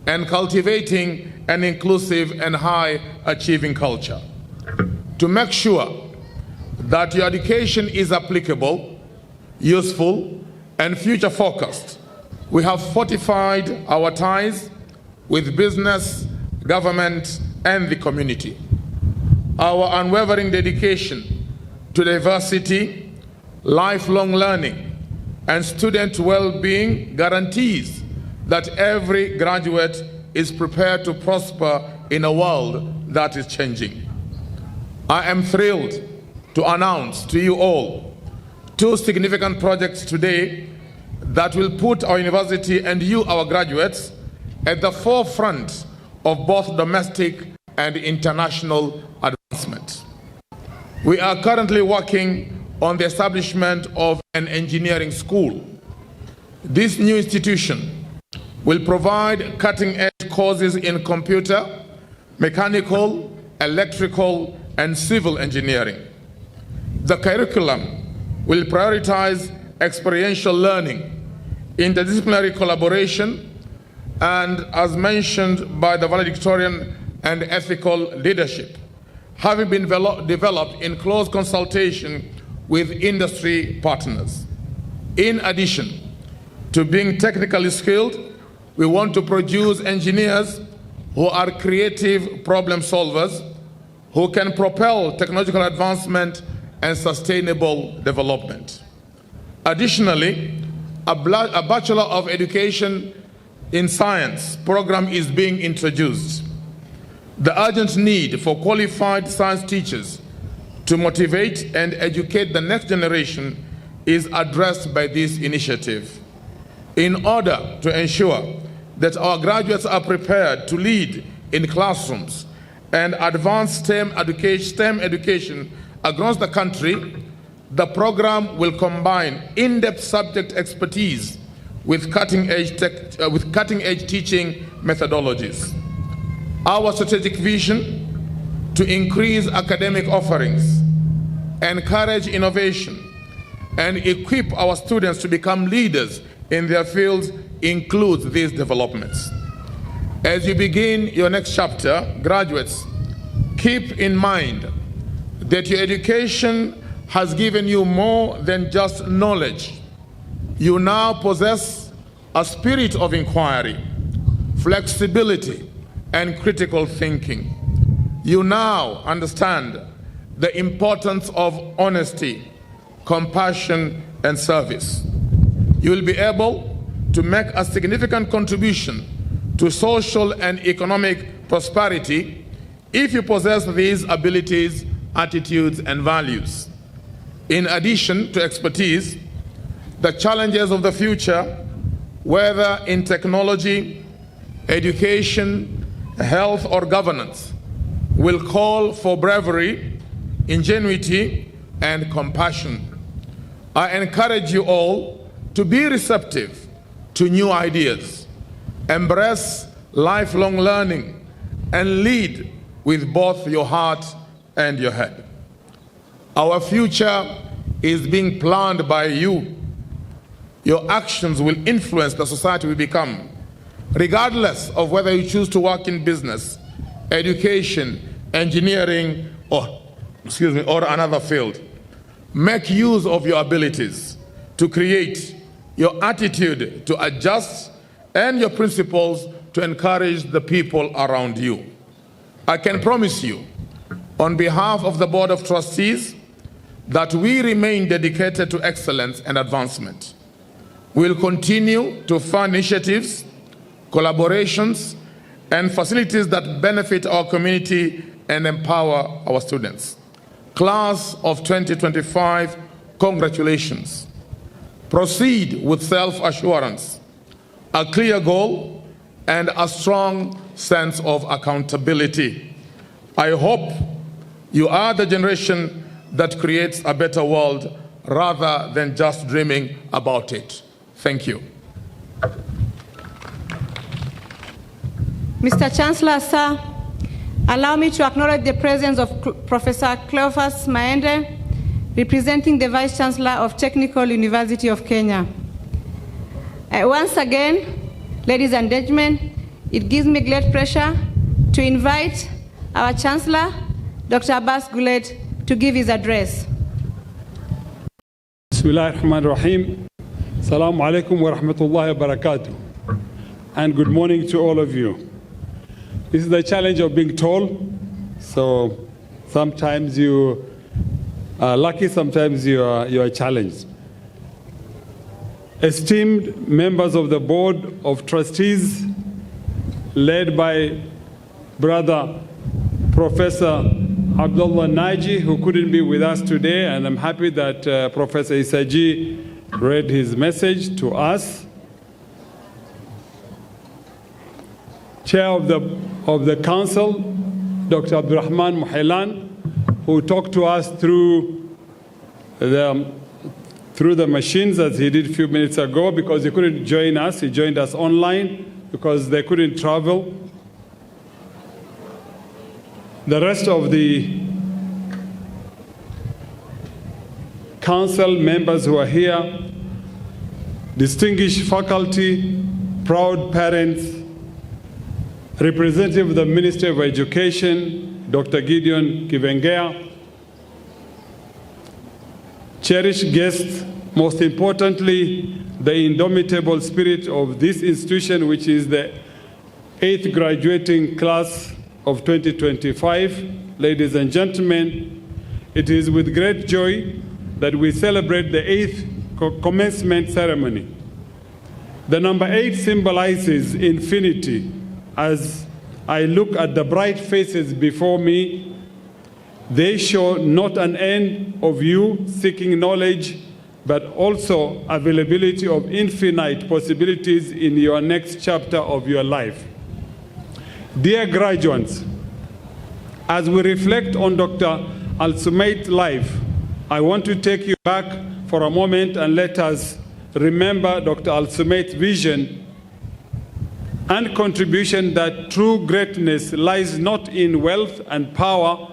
and cultivating an inclusive and high-achieving culture. To make sure that your education is applicable, useful, and future-focused, we have fortified our ties with business, government, and the community. Our unwavering dedication to diversity, lifelong learning, and student well-being guarantees that every graduate is prepared to prosper in a world that is changing. I am thrilled to announce to you all two significant projects today that will put our university and you, our graduates, at the forefront of both domestic and international advancement. We are currently working on the establishment of an engineering school. This new institution will provide cutting-edge courses in computer, mechanical, electrical, and civil engineering. The curriculum will prioritize experiential learning, interdisciplinary collaboration, and, as mentioned by the Valedictorian, and ethical leadership, having been developed in close consultation with industry partners. In addition to being technically skilled, we want to produce engineers who are creative problem solvers, who can propel technological advancement and sustainable development. Additionally, a Bachelor of Education in Science program is being introduced. The urgent need for qualified science teachers to motivate and educate the next generation is addressed by this initiative. In order to ensure that our graduates are prepared to lead in classrooms and advance STEM education across the country, the program will combine in-depth subject expertise with cutting-edge teaching methodologies. Our strategic vision to increase academic offerings, encourage innovation, and equip our students to become leaders in their fields includes these developments. As you begin your next chapter, graduates, keep in mind that your education has given you more than just knowledge. You now possess a spirit of inquiry, flexibility, and critical thinking. You now understand the importance of honesty, compassion, and service. You will be able to make a significant contribution to social and economic prosperity if you possess these abilities, attitudes, and values. In addition to expertise, the challenges of the future, whether in technology, education, health, or governance will call for bravery, ingenuity, and compassion. I encourage you all to be receptive to new ideas, embrace lifelong learning, and lead with both your heart and your head. Our future is being planned by you. Your actions will influence the society we become, regardless of whether you choose to work in business, education, engineering, or another field. Make use of your abilities to create, your attitude to adjust, and your principles to encourage the people around you. I can promise you, on behalf of the Board of Trustees, that we remain dedicated to excellence and advancement. We'll continue to fund initiatives, collaborations, and facilities that benefit our community and empower our students. Class of 2025, congratulations. Proceed with self-assurance, a clear goal, and a strong sense of accountability. I hope you are the generation that creates a better world rather than just dreaming about it. Thank you. Mr. Chancellor, sir, allow me to acknowledge the presence of Professor Cleophas Maende, representing the Vice Chancellor of Technical University of Kenya. Once again, ladies and gentlemen, it gives me great pleasure to invite our Chancellor, Dr. Abbas Guled, to give his address. Bismillah ar-Rahman ar-Rahim. Assalamu alaikum wa rahmatullahi wa barakatuh. And good morning to all of you. This is the challenge of being tall. So sometimes you are lucky, sometimes you are challenged. Esteemed members of the Board of Trustees, led by Brother Professor Abdullah Naji, who couldn't be with us today, and I'm happy that Professor Isaji read his message to us. Chair of the Council, Dr. Abdurrahman Muhailan, who talked to us through the machines, as he did a few minutes ago, because he couldn't join us. He joined us online because they couldn't travel. The rest of the council members who are here, distinguished faculty, proud parents, representative of the Ministry of Education, Dr. Gideon Kivengea, cherished guests, most importantly, the indomitable spirit of this institution, which is the 8th graduating class of 2025. Ladies and gentlemen, it is with great joy that we celebrate the 8th commencement ceremony. The number 8 symbolizes infinity. As I look at the bright faces before me, they show not an end of you seeking knowledge, but also availability of infinite possibilities in your next chapter of your life. Dear graduates, as we reflect on Dr. Al-Sumait's life, I want to take you back for a moment and let us remember Dr. Al-Sumait's vision and contribution that true greatness lies not in wealth and power,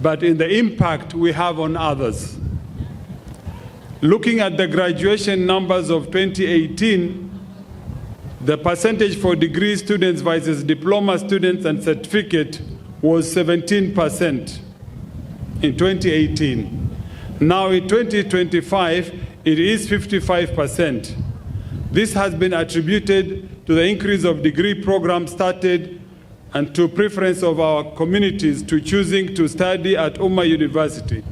but in the impact we have on others. Looking at the graduation numbers of 2018, the percentage for degree students versus diploma students and certificate was 17% in 2018. Now in 2025, it is 55%. This has been attributed to the increase of degree programs started and to preference of our communities to choosing to study at Umma University.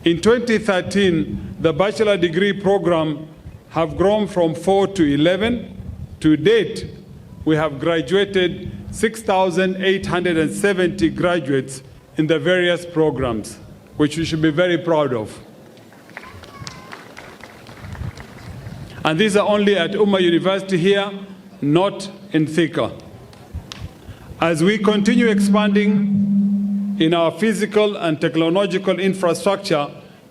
In 2013, the bachelor degree program have grown from 4 to 11. To date, we have graduated 6,870 graduates in the various programs, which we should be very proud of. And these are only at Umma University here, not in Thika. As we continue expanding in our physical and technological infrastructure,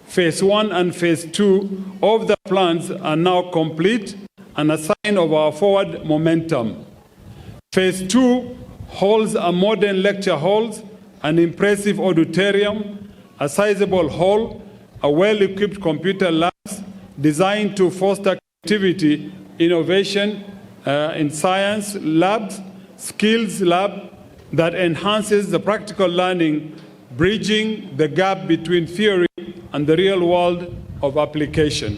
Phase 1 and Phase 2 of the plans are now complete and a sign of our forward momentum. Phase 2 holds a modern lecture hall, an impressive auditorium, a sizable hall, a well-equipped computer labs designed to foster creativity, innovation in science labs, skills lab that enhances the practical learning, bridging the gap between theory and the real world of application.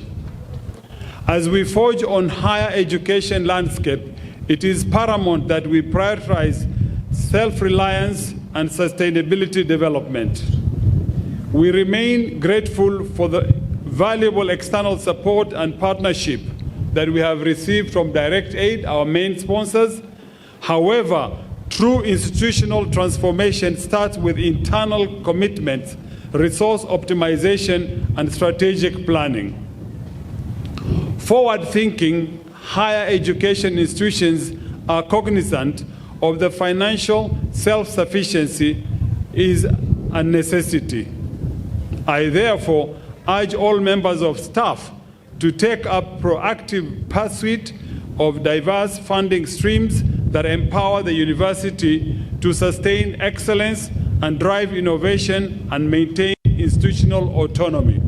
As we forge on higher education landscape, it is paramount that we prioritize self-reliance and sustainability development. We remain grateful for the valuable external support and partnership that we have received from Direct Aid, our main sponsors. However, true institutional transformation starts with internal commitments, resource optimization, and strategic planning. Forward-thinking higher education institutions are cognizant of the financial self-sufficiency is a necessity. I therefore urge all members of staff to take up proactive pursuit of diverse funding streams that empower the university to sustain excellence and drive innovation and maintain institutional autonomy.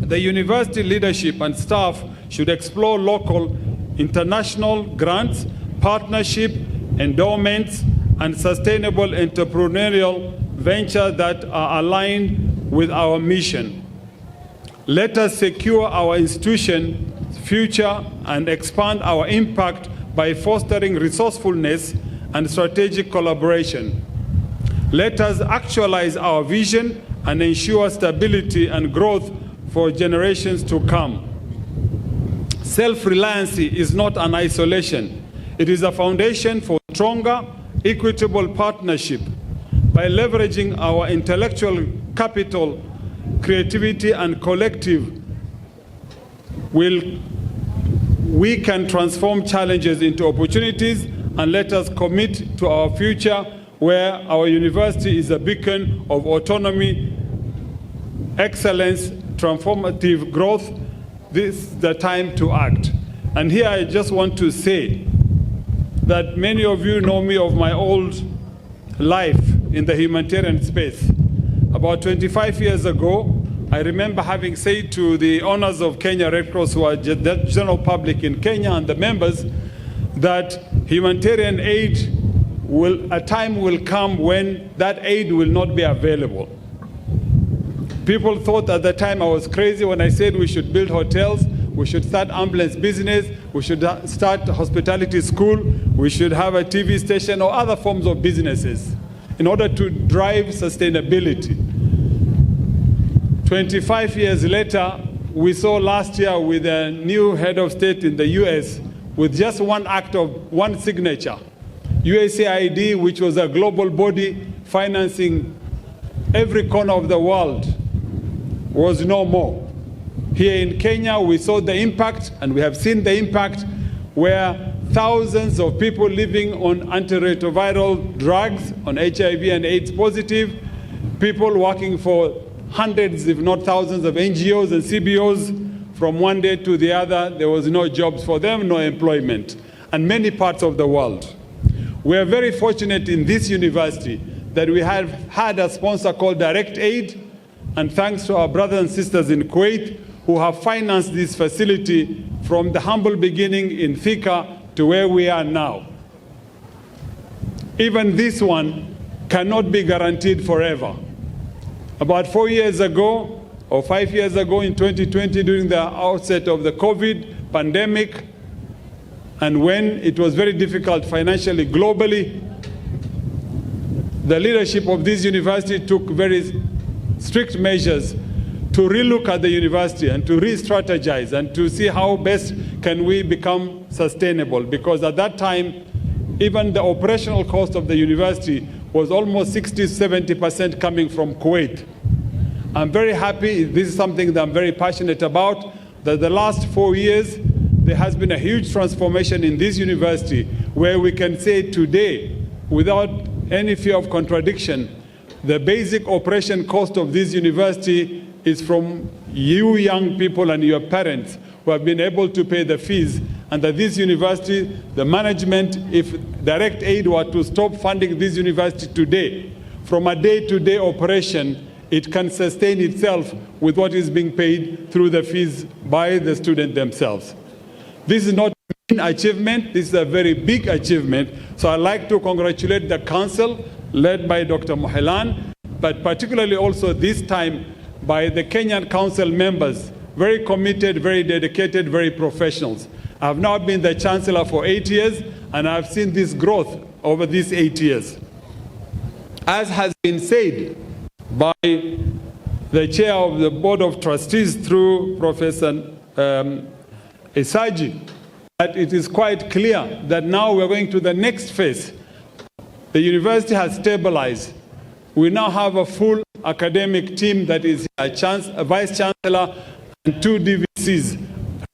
The university leadership and staff should explore local, international grants, partnership, endowments, and sustainable entrepreneurial ventures that are aligned with our mission. Let us secure our institution's future and expand our impact by fostering resourcefulness and strategic collaboration. Let us actualize our vision and ensure stability and growth for generations to come. Self-reliancy is not an isolation. It is a foundation for stronger, equitable partnership. By leveraging our intellectual capital, creativity, and collective will, we can transform challenges into opportunities, and let us commit to our future where our university is a beacon of autonomy, excellence, transformative growth. This is the time to act. And here I just want to say that many of you know me of my old life in the humanitarian space. About 25 years ago, I remember having said to the owners of Kenya Red Cross, who are the general public in Kenya, and the members, that humanitarian aid a time will come when that aid will not be available. People thought at the time I was crazy when I said we should build hotels, we should start ambulance business, we should start hospitality school, we should have a TV station or other forms of businesses in order to drive sustainability. 25 years later, we saw last year with a new head of state in the US, with just one act of one signature, USAID, which was a global body financing every corner of the world, was no more. Here in Kenya, we saw the impact, and we have seen the impact, where thousands of people living on antiretroviral drugs, on HIV and AIDS positive, people working for hundreds, if not thousands, of NGOs and CBOs. From one day to the other, there was no jobs for them, no employment, and many parts of the world. We are very fortunate in this university that we have had a sponsor called Direct Aid, and thanks to our brothers and sisters in Kuwait who have financed this facility from the humble beginning in Thika to where we are now. Even this one cannot be guaranteed forever. About 4 years ago, or 5 years ago in 2020, during the outset of the COVID pandemic, and when it was very difficult financially globally, the leadership of this university took very strict measures to relook at the university and to re-strategize and to see how best can we become sustainable. Because at that time, even the operational cost of the university was almost 60–70% coming from Kuwait. I'm very happy, this is something that I'm very passionate about, that the last 4 years, there has been a huge transformation in this university where we can say today without any fear of contradiction, the basic operation cost of this university is from you young people and your parents who have been able to pay the fees, and that this university, the management, if direct aid were to stop funding this university today, from a day-to-day operation, it can sustain itself with what is being paid through the fees by the students themselves. This is not an achievement, this is a very big achievement. So I'd like to congratulate the council led by Dr. Mohelan, but particularly also this time by the Kenyan council members, very committed, very dedicated, very professionals. I've now been the Chancellor for 8 years, and I've seen this growth over these 8 years. As has been said by the Chair of the Board of Trustees through Professor Isaji, that it is quite clear that now we're going to the next phase. The university has stabilized. We now have a full academic team that is a Vice Chancellor and 2 DVCs,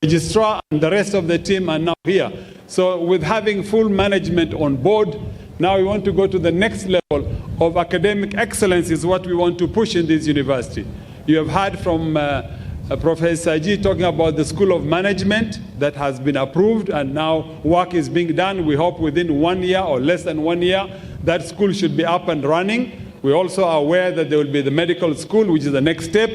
Registrar, and the rest of the team are now here. So with having full management on board, now we want to go to the next level of academic excellence is what we want to push in this university. You have heard from Professor Saji talking about the School of Management that has been approved and now work is being done. We hope within 1 year or less than 1 year that school should be up and running. We also are aware that there will be the medical school, which is the next step.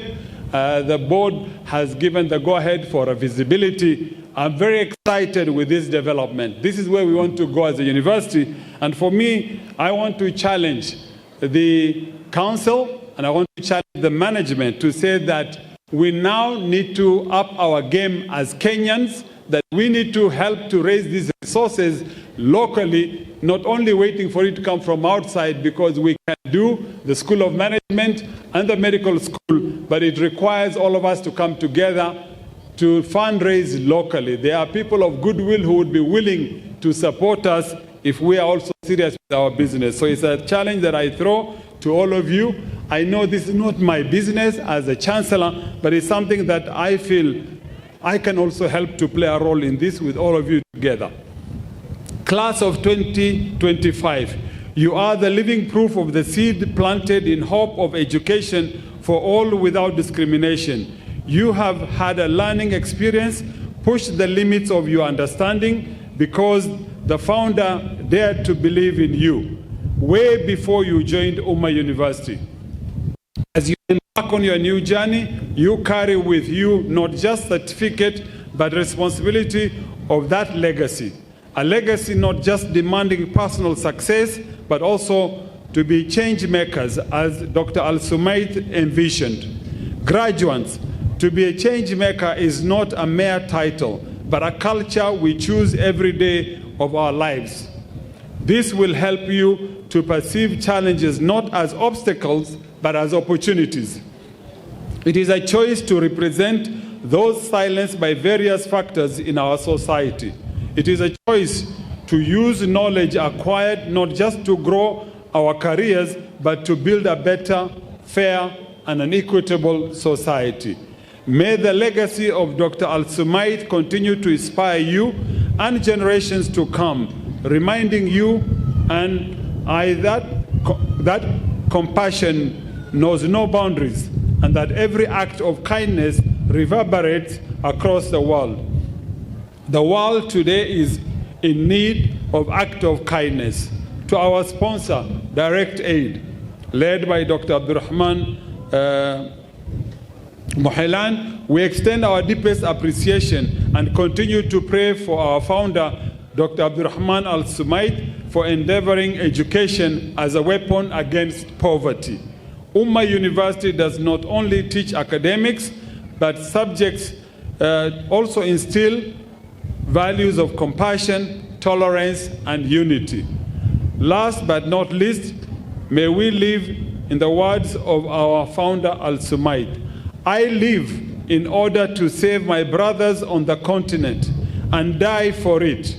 The board has given the go-ahead for a visibility. I'm very excited with this development. This is where we want to go as a university. And for me, I want to challenge the council and I want to challenge the management to say that we now need to up our game as Kenyans, that we need to help to raise these resources locally, not only waiting for it to come from outside, because we can do the School of Management and the medical school, but it requires all of us to come together to fundraise locally. There are people of goodwill who would be willing to support us if we are also serious with our business. So it's a challenge that I throw to all of you. I know this is not my business as a Chancellor, but it's something that I feel I can also help to play a role in this with all of you together. Class of 2025, you are the living proof of the seed planted in hope of education for all without discrimination. You have had a learning experience, pushed the limits of your understanding because the founder dared to believe in you way before you joined Umma University. As you embark on your new journey, you carry with you not just certificate, but responsibility of that legacy. A legacy not just demanding personal success, but also to be change makers, as Dr. Al-Sumait envisioned. Graduates, to be a change maker is not a mere title, but a culture we choose every day of our lives. This will help you to perceive challenges not as obstacles, but as opportunities. It is a choice to represent those silenced by various factors in our society. It is a choice to use knowledge acquired not just to grow our careers, but to build a better, fair, and an equitable society. May the legacy of Dr. Al-Sumait continue to inspire you and generations to come, reminding you and I that compassion knows no boundaries, and that every act of kindness reverberates across the world. The world today is in need of act of kindness. To our sponsor, Direct Aid, led by Dr. Abdurrahman Mohelan, we extend our deepest appreciation and continue to pray for our founder, Dr. Abdurrahman Al-Sumait, for endeavoring education as a weapon against poverty. Umma University does not only teach academics, but subjects also instill values of compassion, tolerance, and unity. Last but not least, may we live in the words of our founder Al-Sumait. I live in order to save my brothers on the continent and die for it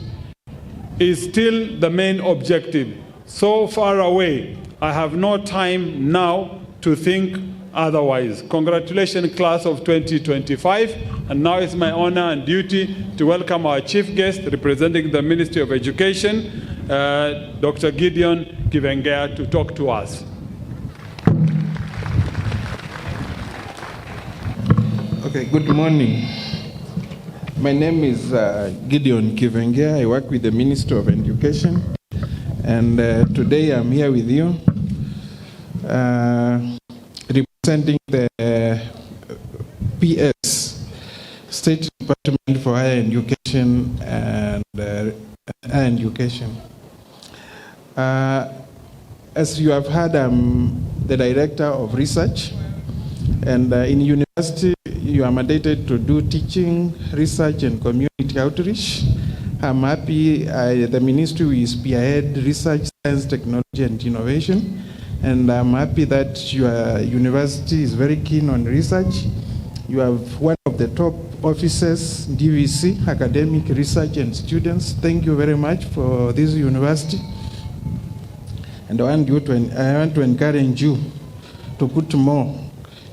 is still the main objective. So far away, I have no time now to think otherwise. Congratulations, class of 2025. And now it's my honor and duty to welcome our chief guest representing the Ministry of Education, Dr. Gideon Kivengea to talk to us. Okay, good morning. My name is Gideon Kivengea. I work with the Ministry of Education, and today I'm here with you representing the PS, State Department for Higher Education and Higher Education. As you have heard, I'm the Director of Research, and in university you are mandated to do teaching, research, and community outreach. I'm happy the ministry will spearhead research, science, technology, and innovation. And I'm happy that your university is very keen on research. You have one of the top officers, DVC, academic research and students. Thank you very much for this university. And I want to encourage you to put more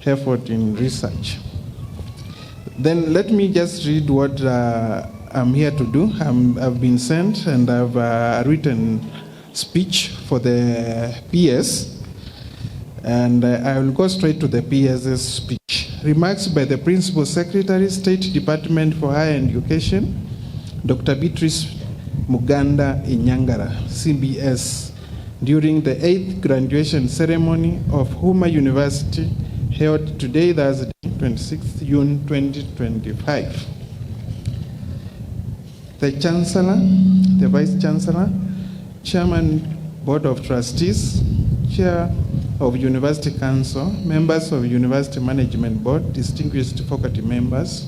effort in research. Then let me just read what I'm here to do. I've been sent and I've written speech for the PS. And I will go straight to the PS's speech. Remarks by the Principal Secretary, State Department for Higher Education, Dr. Beatrice Muganda Inyangara, CBS, during the 8th graduation ceremony of Umma University held today, Thursday, 26th June 2025. The Chancellor, the Vice Chancellor, Chairman, Board of Trustees, Chair of University Council, members of University Management Board, distinguished faculty members,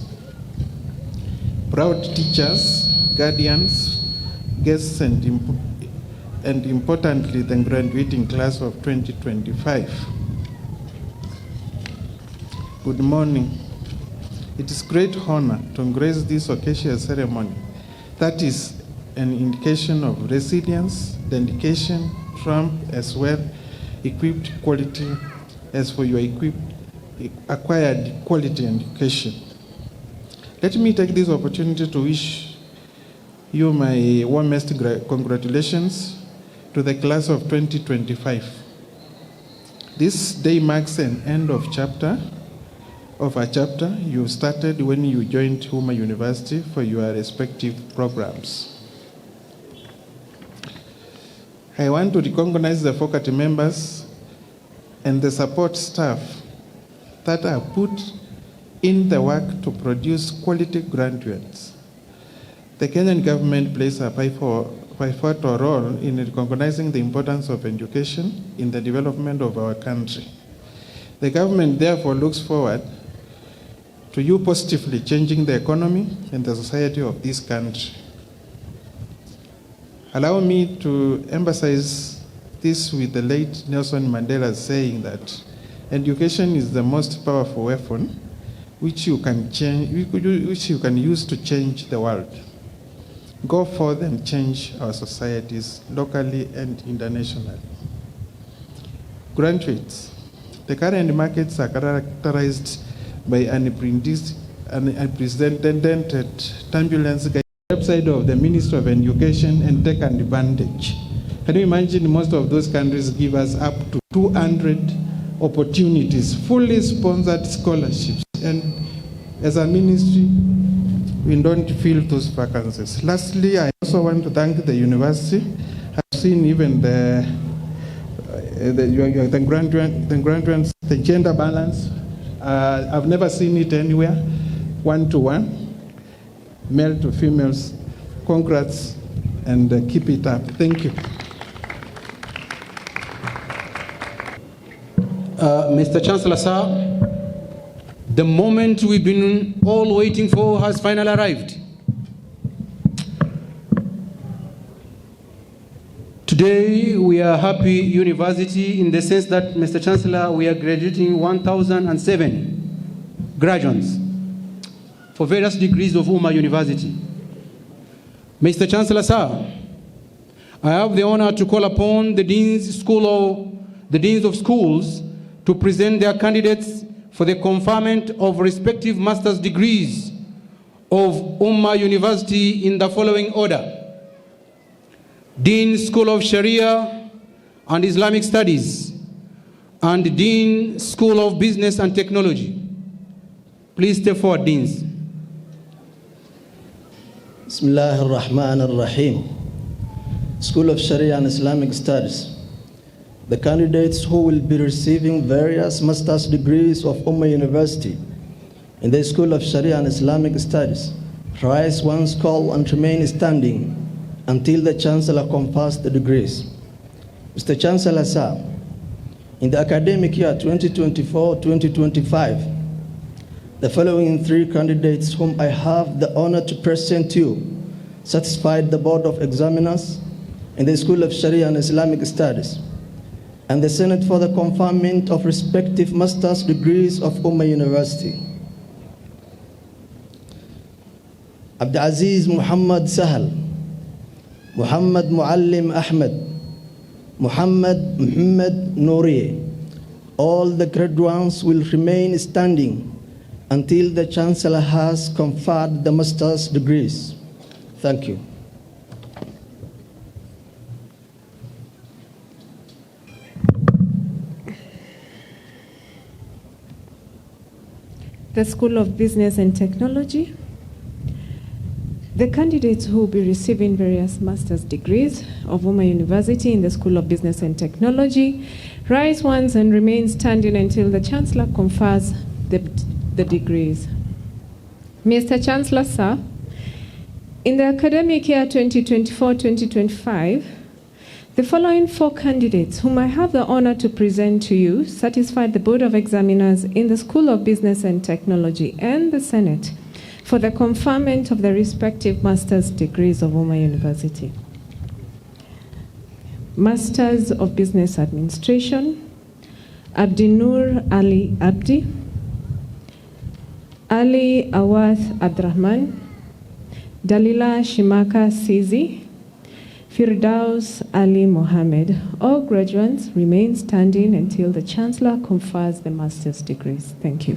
proud teachers, guardians, guests, and importantly, the graduating class of 2025. Good morning. It is great honor to grace this auspicious ceremony. That is an indication of resilience, dedication, trump as well equipped quality as for your acquired quality education. Let me take this opportunity to wish you my warmest congratulations to the class of 2025. This day marks an end of a chapter you started when you joined Umma University for your respective programs. I want to recognize the faculty members and the support staff that are put in the work to produce quality graduates. The Kenyan government plays a pivotal role in recognizing the importance of education in the development of our country. The government therefore looks forward to you positively changing the economy and the society of this country. Allow me to emphasize this with the late Nelson Mandela saying that education is the most powerful weapon which you can use to change the world. Go forth and change our societies locally and internationally. Graduates, the current markets are characterized by unprecedented turbulence. Website of the Ministry of Education and take advantage. Can you imagine most of those countries give us up to 200 opportunities, fully sponsored scholarships, and as a ministry, we don't fill those vacancies. Lastly, I also want to thank the university. I've seen even the graduates, the gender balance. I've never seen it anywhere, 1-to-1. Male to females. Congrats and keep it up. Thank you. Mr. Chancellor, sir, the moment we've been all waiting for has finally arrived. Today, we are happy university in the sense that, Mr. Chancellor, we are graduating 1,007 graduates for various degrees of Umma University. Mr. Chancellor, sir, I have the honor to call upon the deans of schools to present their candidates for the conferment of respective master's degrees of Umma University in the following order. Dean, School of Sharia and Islamic Studies, and Dean, School of Business and Technology. Please step forward, Deans. Bismillah ar-Rahman ar-Rahim. School of Sharia and Islamic Studies. The candidates who will be receiving various master's degrees of Umma University in the School of Sharia and Islamic Studies rise once called and remain standing until the Chancellor confers the degrees. Mr. Chancellor, sir, in the academic year 2024-2025, the following three candidates whom I have the honor to present you satisfied the Board of Examiners in the School of Sharia and Islamic Studies and the Senate for the conferment of respective master's degrees of Umma University. Abdulaziz Muhammad Sahal, Muhammad Muallim Ahmed, Muhammad Muhammad Nouri. All the graduates will remain standing until the Chancellor has conferred the master's degrees. Thank you. The School of Business and Technology. The candidates who will be receiving various master's degrees of Umma University in the School of Business and Technology rise once and remain standing until the Chancellor confers the degrees. Mr. Chancellor, sir, in the academic year 2024-2025, the following four candidates whom I have the honor to present to you satisfied the Board of Examiners in the School of Business and Technology and the Senate for the conferment of the respective master's degrees of Umma University. Masters of Business Administration, Abdinur Ali Abdi, Ali Awath Abdurrahman, Dalila Shimaka Sizi, Firdaus Ali Mohammed. All graduates remain standing until the Chancellor confers the master's degrees. Thank you.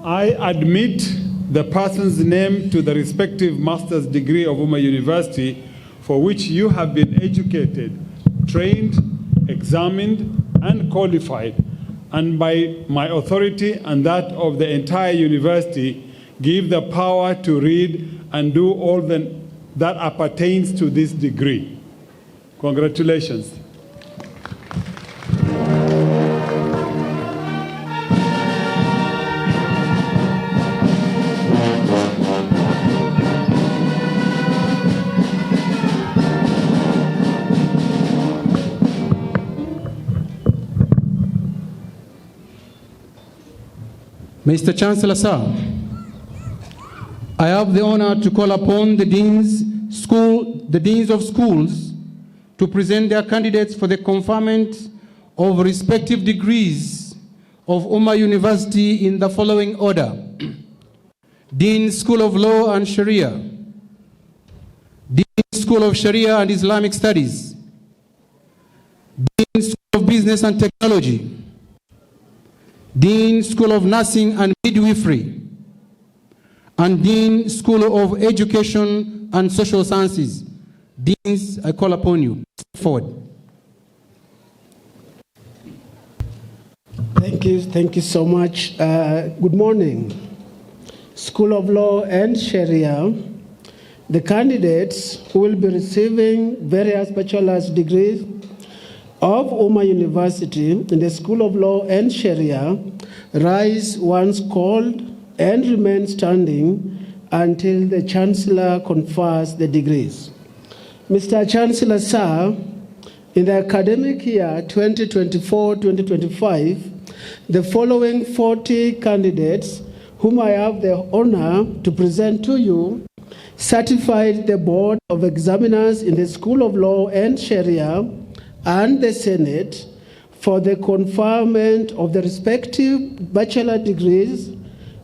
I admit the person's name to the respective master's degree of Umma University for which you have been educated, trained, examined, and qualified, and by my authority and that of the entire university, give the power to read and do all that appertains to this degree. Congratulations. Mr. Chancellor, sir, I have the honor to call upon the deans of schools to present their candidates for the conferment of respective degrees of Umma University in the following order. Dean, School of Law and Sharia. Dean, School of Sharia and Islamic Studies. Dean, School of Business and Technology. Dean, School of Nursing and Midwifery, and Dean, School of Education and Social Sciences. Deans, I call upon you. Step forward. Thank you so much. Good morning. School of Law and Sharia. The candidates who will be receiving various bachelor's degrees of Umma University in the School of Law and Sharia rise once called and remain standing until the Chancellor confers the degrees. Mr. Chancellor, sir, in the academic year 2024-2025, the following 40 candidates whom I have the honor to present to you certified the Board of Examiners in the School of Law and Sharia and the Senate for the conferment of the respective bachelor degrees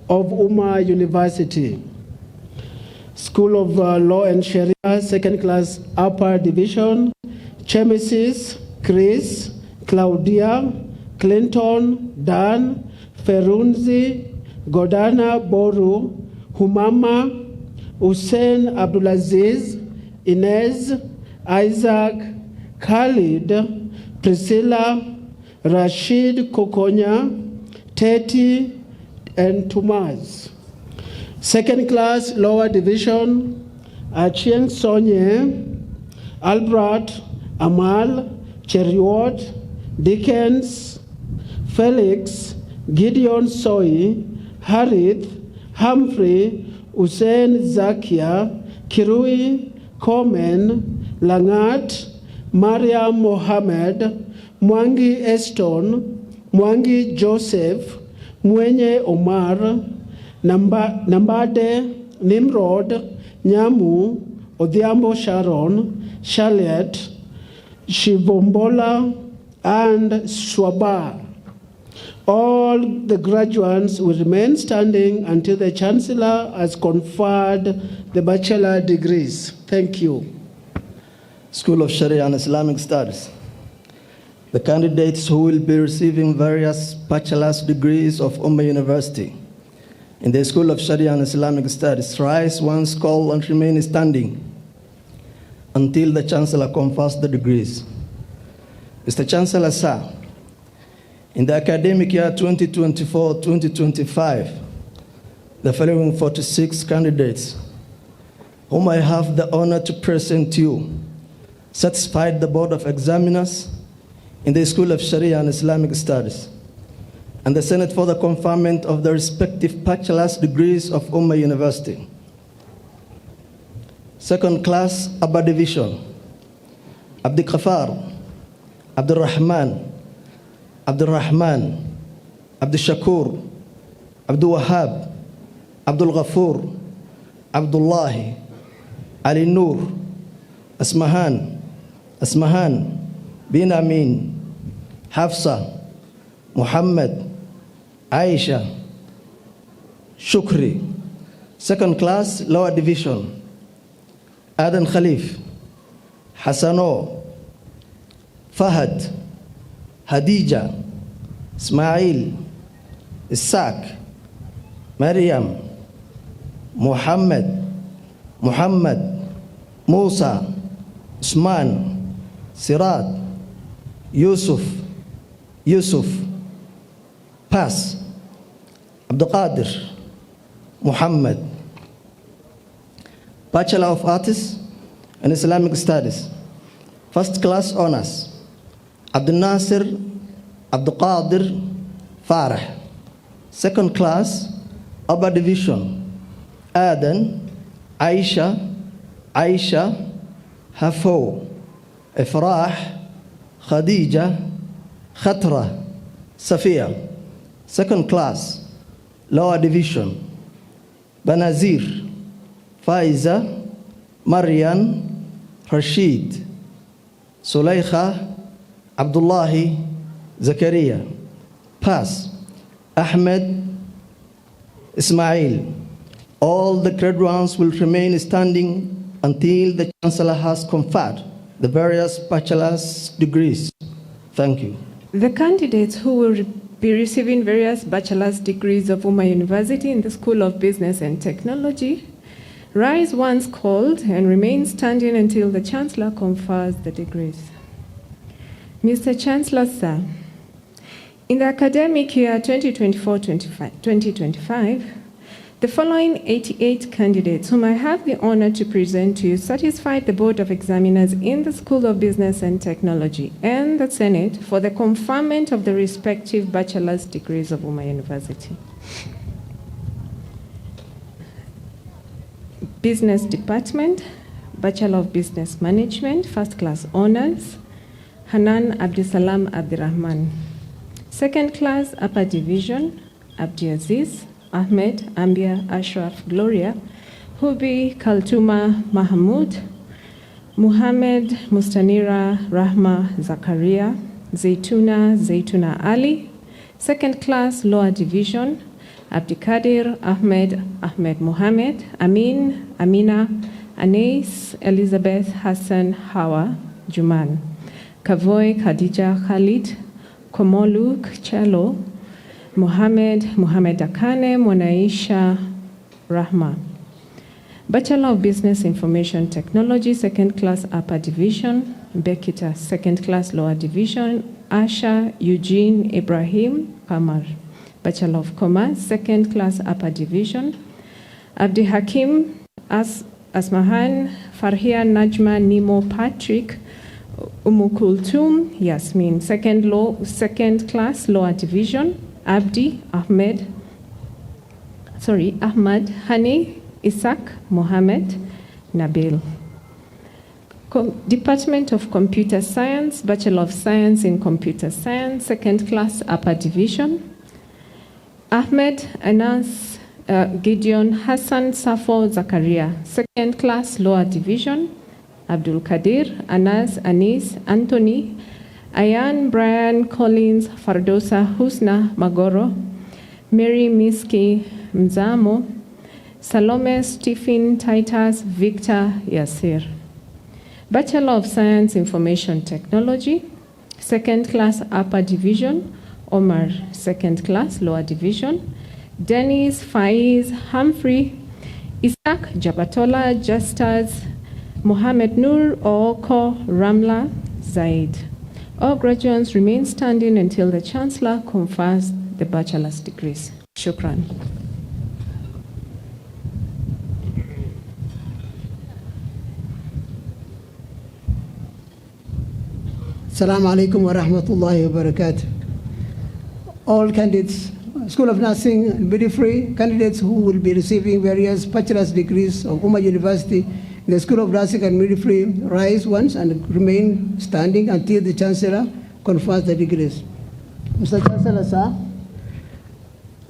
of Umma University. School of Law and Sharia, second class upper division, Chemesis, Chris, Claudia, Clinton, Dan, Ferunzi, Godana Boru, Humama, Hussein Abdulaziz, Inez, Isaac, Khalid, Priscilla, Rashid Kokonya, Teti, and Tumaz. Second class, lower division, Achieng Sonye, Albert, Amal, Cheriot, Dickens, Felix, Gideon Soy, Harith, Humphrey, Hussein Zakia, Kirui, Komen, Langat, Maria Mohammed, Mwangi Eston, Mwangi Joseph, Mwenye Omar, Nambade, Nimrod, Nyamu, Odhiambo Sharon, Charlotte, Shivombola, and Swaba. All the graduates will remain standing until the Chancellor has conferred the bachelor degrees. Thank you. School of Sharia and Islamic Studies. The candidates who will be receiving various bachelor's degrees of Umma University in the School of Sharia and Islamic Studies rise once called and remain standing until the Chancellor confers the degrees. Mr. Chancellor, sir, in the academic year 2024-2025, the following 46 candidates, whom I have the honor to present to you, satisfied the Board of Examiners in the School of Sharia and Islamic Studies and the Senate for the conferment of the respective bachelor's degrees of Umma University. Second class, Abba Division, Abdi Khafar, Abdul Rahman, Abdul Shakur, Abdul Wahab, Abdul Ghafur, Abdullahi, Ali Nur, Asmahan, Bin Amin, Hafsa, Muhammad, Aisha, Shukri. Second class, lower division, Adan Khalif, Hassano, Fahad, Hadija, Ismail, Isaac, Maryam, Muhammad, Musa, Usman, Sirat, Yusuf, Pass, Abdul Qadir, Muhammad. Bachelor of Arts and Islamic Studies. First class honors, Abdul Nasir, Abdul Qadir, Farah. Second class, Abba Division, Adan, Aisha, Hafo, Ifrah, Khadija, Khatra, Safia. Second class, lower division, Banazir, Faiza, Marian, Rashid, Sulaykha, Abdullahi, Zakaria. Pass, Ahmed, Ismail. All the graduates will remain standing until the Chancellor has conferred the various bachelor's degrees. Thank you. The candidates who will be receiving various bachelor's degrees of Umma University in the School of Business and Technology rise once called and remain standing until the Chancellor confers the degrees. Mr. Chancellor, sir, in the academic year 2024-2025, the following 88 candidates whom I have the honor to present to you satisfied the Board of Examiners in the School of Business and Technology and the Senate for the conferment of the respective bachelor's degrees of Umma University. Business Department, Bachelor of Business Management, First Class Honors, Hanan Abdisalam Abdirahman. Second Class Upper Division, Abdiaziz, Ahmed, Ambia, Ashraf, Gloria, Hubi, Kaltuma, Mahmoud, Muhammad, Mustanira, Rahma, Zakaria, Zaituna Ali. Second Class Lower Division, Abdikadir, Ahmed Mohammed, Amin, Amina, Anais, Elizabeth, Hassan, Hawa, Juman, Kavoy, Khadija, Khalid, Komolu, Chalo, Mohammed Akane, Mwanaisha Rahma. Bachelor of Business Information Technology, second class upper division, Bekita, second class lower division, Asha Eugene Ibrahim Kamar. Bachelor of Commerce, second class upper division, Abdi Hakim Asmahan, Farhia Najma Nimo Patrick, Umukultum Yasmin, second class lower division, Abdi Ahmad Hani Isaac Mohammed Nabil. Department of Computer Science, Bachelor of Science in Computer Science, second class upper division, Ahmed Anas Gideon Hassan Safo Zakaria, second class lower division, Abdul Kadir Anas Anis Anthony, Ayan Brian Collins Fardosa Husna Magoro, Mary Miski Mzamo, Salome Stephen Titus Victor Yasir. Bachelor of Science Information Technology, second class upper division, Omar, second class lower division, Dennis Faiz Humphrey, Isaac Jabatola Justas, Mohammed Nur Oko Ramla Zaid. All graduates remain standing until the Chancellor confers the bachelor's degrees. Shukran. Assalamu alaikum wa rahmatullahi wa barakatuh. All candidates, School of Nursing and Midwifery, candidates who will be receiving various bachelor's degrees of Umma University in the School of Nursing and Midwifery, rise once and remain standing until the Chancellor confers the degrees. Mr. Chancellor, sir,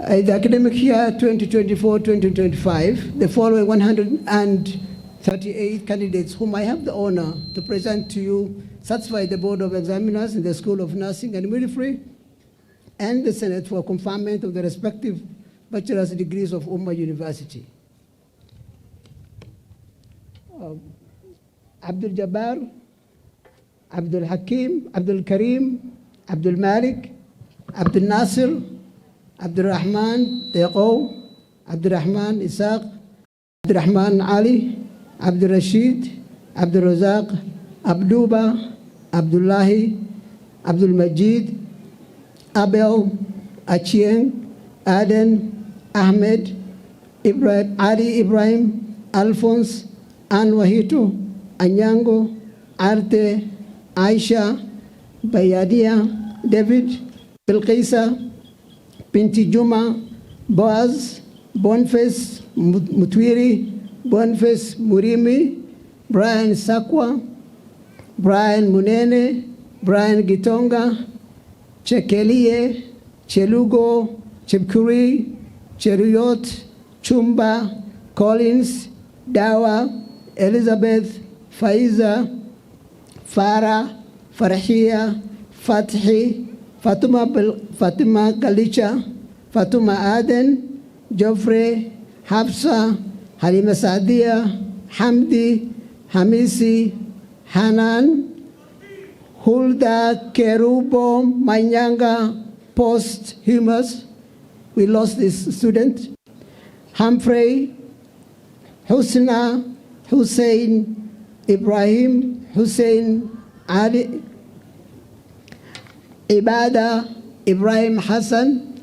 in the academic year 2024-2025, the following 138 candidates whom I have the honor to present to you satisfy the Board of Examiners in the School of Nursing and Midwifery and the Senate for conferment of the respective bachelor's degrees of Umma University. Abdul Jabbar, Abdul Hakim, Abdul Karim, Abdul Malik, Abdul Nasir, Abdul Rahman Deqo, Abdul Rahman Isaac, Abdul Rahman Ali, Abdul Rashid, Abdul Razak, Abduba, Abdullahi, Abdul Majid, Abel, Achieng, Aden, Ahmed, Ibrahim, Ali Ibrahim, Alphonse, Anwahito, Anyango, Arte, Aisha, Bayadia, David, Bilqisa, Pinti Juma, Boaz, Boniface Mutwiri, Boniface Murimi, Brian Sakwa, Brian Munene, Brian Gitonga, Chekelie, Chelugo, Chepkuri, Cheruyot, Chumba, Collins, Dawa, Elizabeth, Faiza, Farah, Farhia, Fathi, Fatima Galicha, Fatuma Aden, Joffrey, Hafsa, Halima Saadia, Hamdi, Hamisi, Hanan, Hulda, Kerubo, Manyanga, posthumous. We lost this student. Humphrey, Husna, Hussein, Ibrahim, Hussein, Ali, Ibada, Ibrahim Hassan,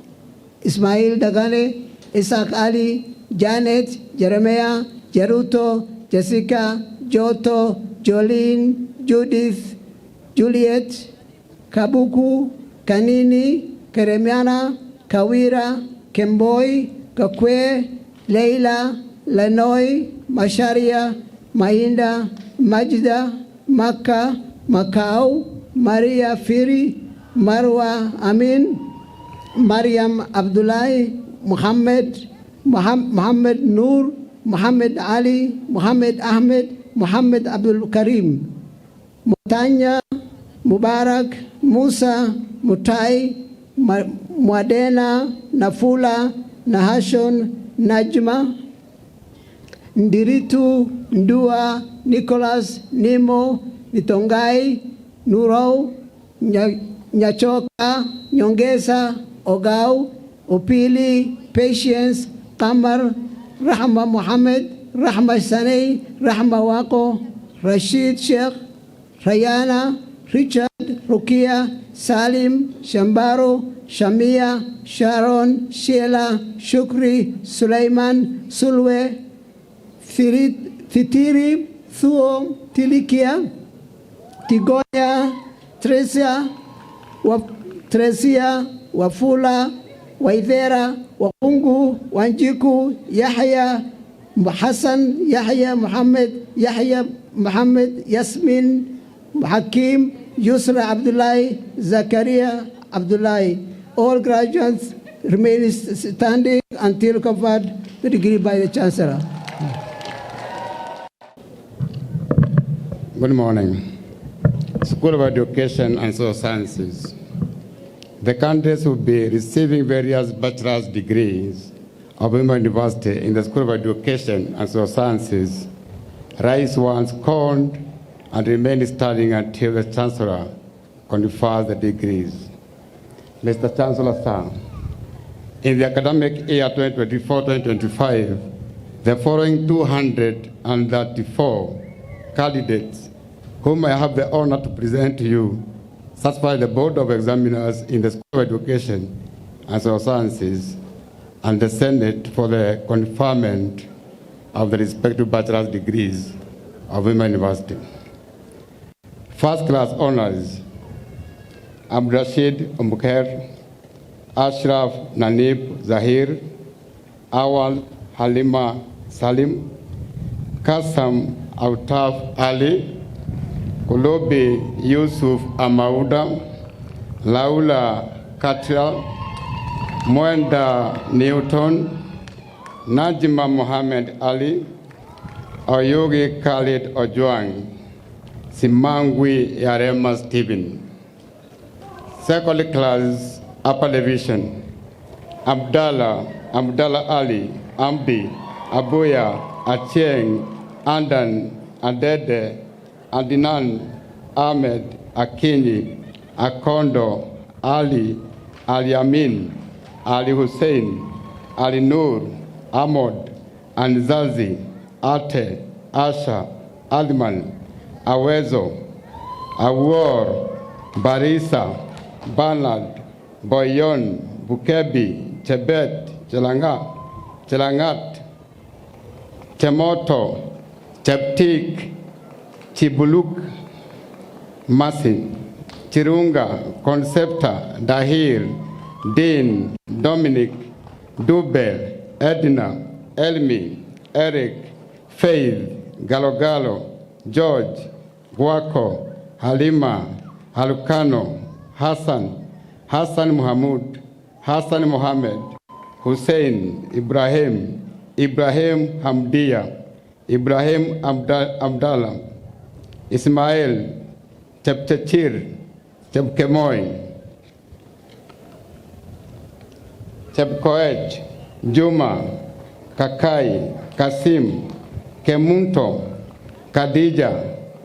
Ismail Dagane, Isaac Ali, Janet, Jeremiah, Jeruto, Jessica, Joto, Jolene, Judith, Juliet, Kabuku, Kanini, Keremiana, Kawira, Kemboi, Kakwe, Leila, Lanoi, Masharia, Mahinda, Majida, Maka, Macau, Maria Firi, Marwa Amin, Mariam Abdullahi, Muhammad Nur, Muhammad Ali, Muhammad Ahmed, Muhammad Abdul Karim, Mutanya, Mubarak, Musa, Mutai, Mwadena, Nafula, Nahashon, Najma, Ndiritu, Ndua, Nicholas, Nimo, Nitongai, Nuro, Nyachoka, Nyongesa, Ogau, Opili, Patience, Kamar, Rahma Mohammed, Rahma Sanei, Rahma Wako, Rashid Sheikh, Rayana, Richard, Rukia, Salim, Shambaro, Shamia, Sharon, Sheila, Shukri, Sulaiman, Sulwe, Fitiri, Thuo, Tilikia, Tigoya, Tresia, Wafula, Waidera, Wakungu, Wanjiku, Yahya, Hassan, Yahya, Muhammad, Yasmin, Hakim, Yusra Abdullahi, Zakaria Abdullahi. All graduates remain standing until conferred the degree by the Chancellor. Good morning. School of Education and Social Sciences. The candidates will be receiving various bachelor's degrees of Umma University in the School of Education and Social Sciences. Rise once called and remain standing until the Chancellor confers the degrees. Mr. Chancellor, sir, in the academic year 2024-2025, the following 234 candidates whom I have the honor to present to you satisfy the Board of Examiners in the School of Education and Social Sciences and the Senate for the conferment of the respective bachelor's degrees of Umma University. First class honors, Abdurashid Umbuker, Ashraf Nanib Zahir, Awal Halima Salim, Kasam Autaf Ali, Kulobi Yusuf Amauda, Laula Katral, Mwenda Newton, Najima Mohammed Ali, Oyogi Khalid Ojwang, Simangwi Yarema Stephen. Second class upper division, Abdallah Ali, Ambi, Abuya, Acheng, Andan, Adede, Adinan, Ahmed, Akinyi, Akondo, Ali, Ali Amin, Ali Hussein, Ali Nur, Ahmad, Anzazi, Ate, Asha, Adman, Awezo, Awor, Barisa, Bernard, Boyon, Bukebi, Chebet, Chelangat, Chemoto, Cheptik, Chibuluk, Masi, Chirunga, Concepta, Dahir, Dean, Dominic, Dubel, Edna, Elmi, Eric, Faith, Galogalo, George, Guaco, Halima, Halukano, Hassan Muhammad, Hassan Mohammed, Hussein, Ibrahim Hamdia, Ibrahim Abdallah, Ismail, Chepchechir, Chepkemoy, Chepkoech, Juma, Kakai, Kasim, Kemunto, Khadija,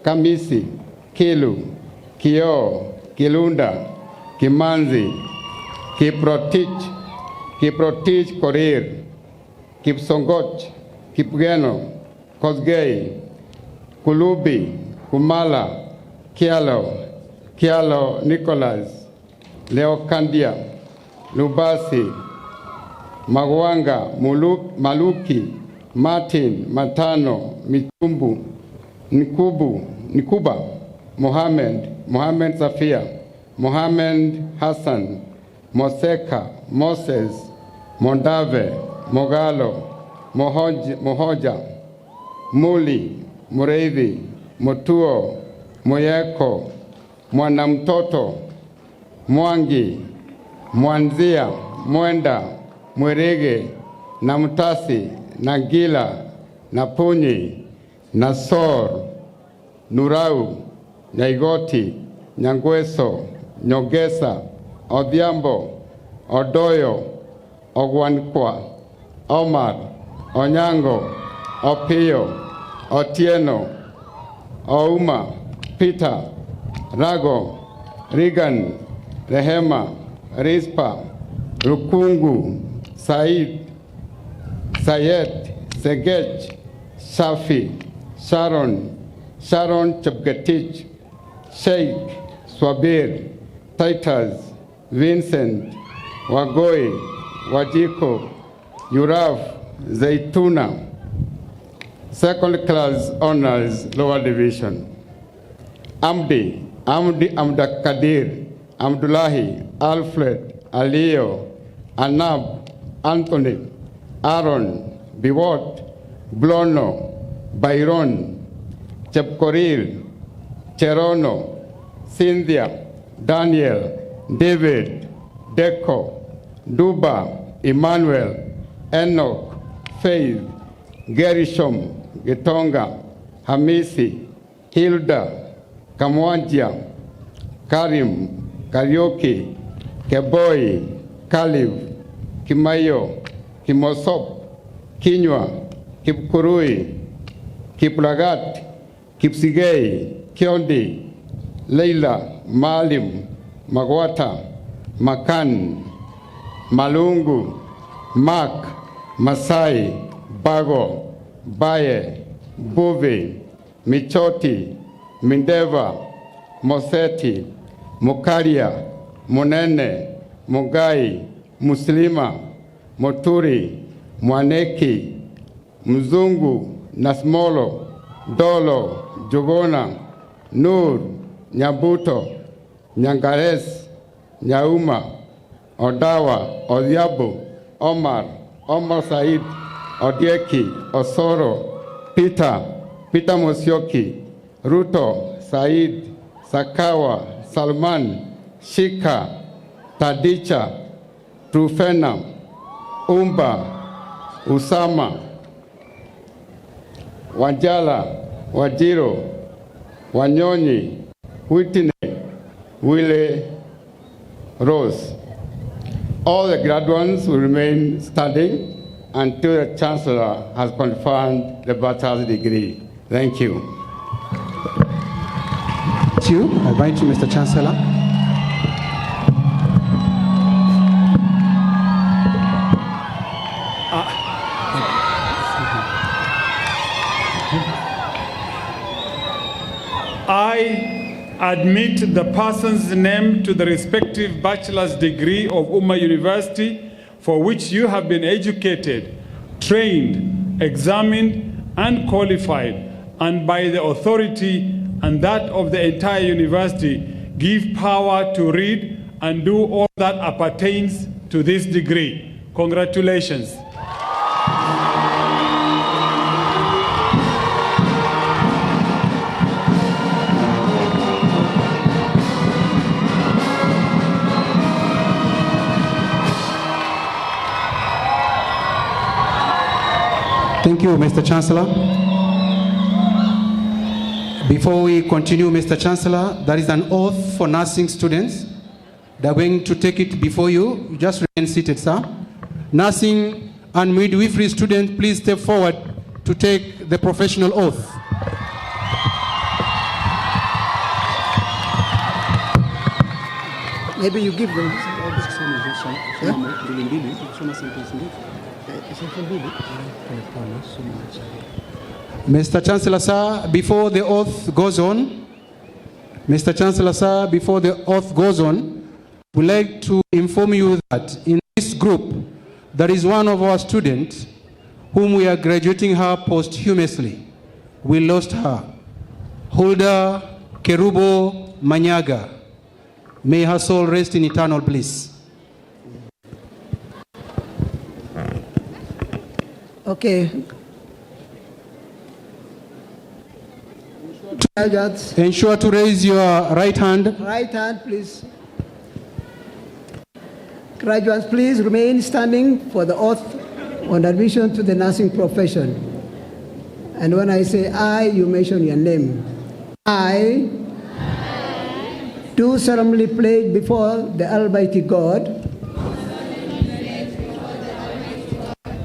Kamisi, Kilu, Kio, Kilunda, Kimanzi, Kiprotich Korir, Kipsongoch, Kipgeno, Kosgei, Kulubi, Kumala, Kialo Nicholas, Leocandia, Lubasi, Magwanga, Maluki, Martin, Matano, Mitumbu, Nikuba, Mohammed Safia, Mohammed Hassan, Moseka, Moses, Mondave, Mogalo, Mohoja, Muli, Mureithi, Motuo, Moyeko, Mwanamtoto, Mwangi, Mwanzia, Mwenda, Mwerege, Namtasi, Nagila, Napunyi, Nasor, Nurau, Nyaigoti, Nyangweso, Nyogesa, Odhiambo, Odoyo, Ogwankwa, Omar, Onyango, Opio, Otieno, Ouma, Peter, Rago, Regan, Rehema, Rispa, Rukungu, Said, Sayed, Segej, Shafi, Sharon Chapgatich, Sheikh, Swabir, Titus, Vincent, Wagoi, Wajiko, Yuraf, Zaituna. Second class honors, lower division. Amdi Amdakadir, Amdullahi, Alfred, Alio, Anab, Anthony, Aaron, Biwot, Blono, Byron, Chepkoril, Cherono, Cynthia, Daniel, David, Deco, Duba, Emmanuel, Enoch, Faith, Gerishom, Getonga, Hamisi, Hilda, Kamwanjia, Karim, Karioki, Keboi, Kalib, Kimayo, Kimosop, Kinywa, Kipkurui, Kiplagat, Kipsigei, Kiondi, Leila, Malim, Magwata, Makan, Malungu, Mak, Masai, Bago, Baye, Bove, Michoti, Mindeva, Moseti, Mukaria, Munene, Mugai, Muslima, Moturi, Mwaneki, Mzungu, Nasmolo, Dolo, Jogona, Nur, Nyabuto, Nyangares, Nyauma, Odawa, Odiabo, Omar Said, Odieki, Osoro, Peter Mosioki, Ruto, Said, Sakawa, Salman, Shika, Tadicha, Trufena, Umba, Usama, Wajala, Wajiro, Wanyonyi, Whitney, Wile, Rose. All the graduates will remain standing until the Chancellor has confirmed the bachelor's degree. Thank you. Thank you. I invite you, Mr. Chancellor. I admit the person's name to the respective bachelor's degree of Umma University for which you have been educated, trained, examined, and qualified, and by the authority and that of the entire university, give power to read and do all that appertains to this degree. Congratulations. Thank you, Mr. Chancellor. Before we continue, Mr. Chancellor, there is an oath for nursing students. They're going to take it before you. You just remain seated, sir. Nursing and midwifery students, please step forward to take the professional oath. Maybe you give them. Mr. Chancellor, sir, before the oath goes on, Mr. Chancellor, sir, before the oath goes on, we'd like to inform you that in this group, there is one of our students whom we are graduating her posthumously. We lost her. Hulda Kerubo Manyaga. May her soul rest in eternal bliss. Okay. Ensure to raise your right hand. Right hand, please. Graduates, please remain standing for the oath on admission to the nursing profession. And when I say I, you mention your name. I do solemnly pledge before the Almighty God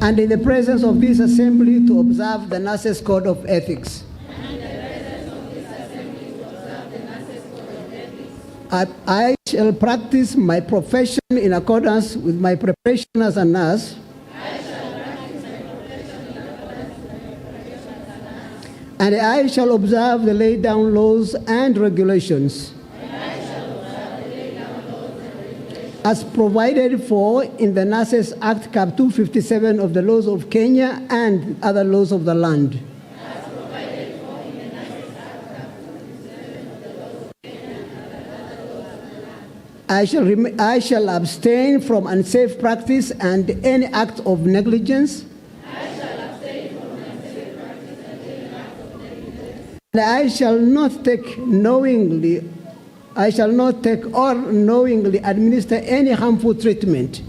and in the presence of this assembly to observe the Nurses' Code of Ethics. I shall practice my profession in accordance with my preparation as a nurse, and I shall observe the laid down laws and regulations as provided for in the Nurses Act Cap 257 of the laws of Kenya and other laws of the land. I shall abstain from unsafe practice and any act of negligence. And I shall not take or knowingly administer any harmful treatment.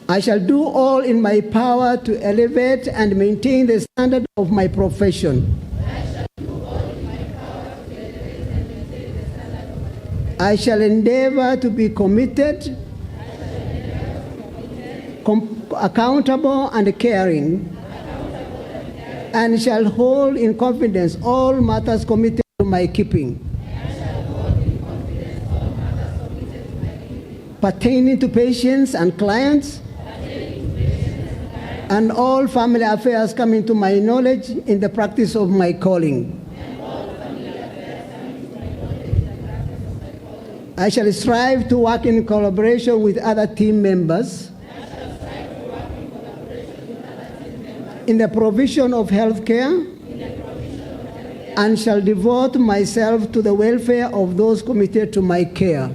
I shall do all in my power to elevate and maintain the standard of my profession. I shall endeavor to be committed, accountable, and caring, and shall hold in confidence all matters committed to my keeping, pertaining to patients and clients, and all family affairs coming to my knowledge in the practice of my calling. I shall strive to work in collaboration with other team members in the provision of health care, and shall devote myself to the welfare of those committed to my care.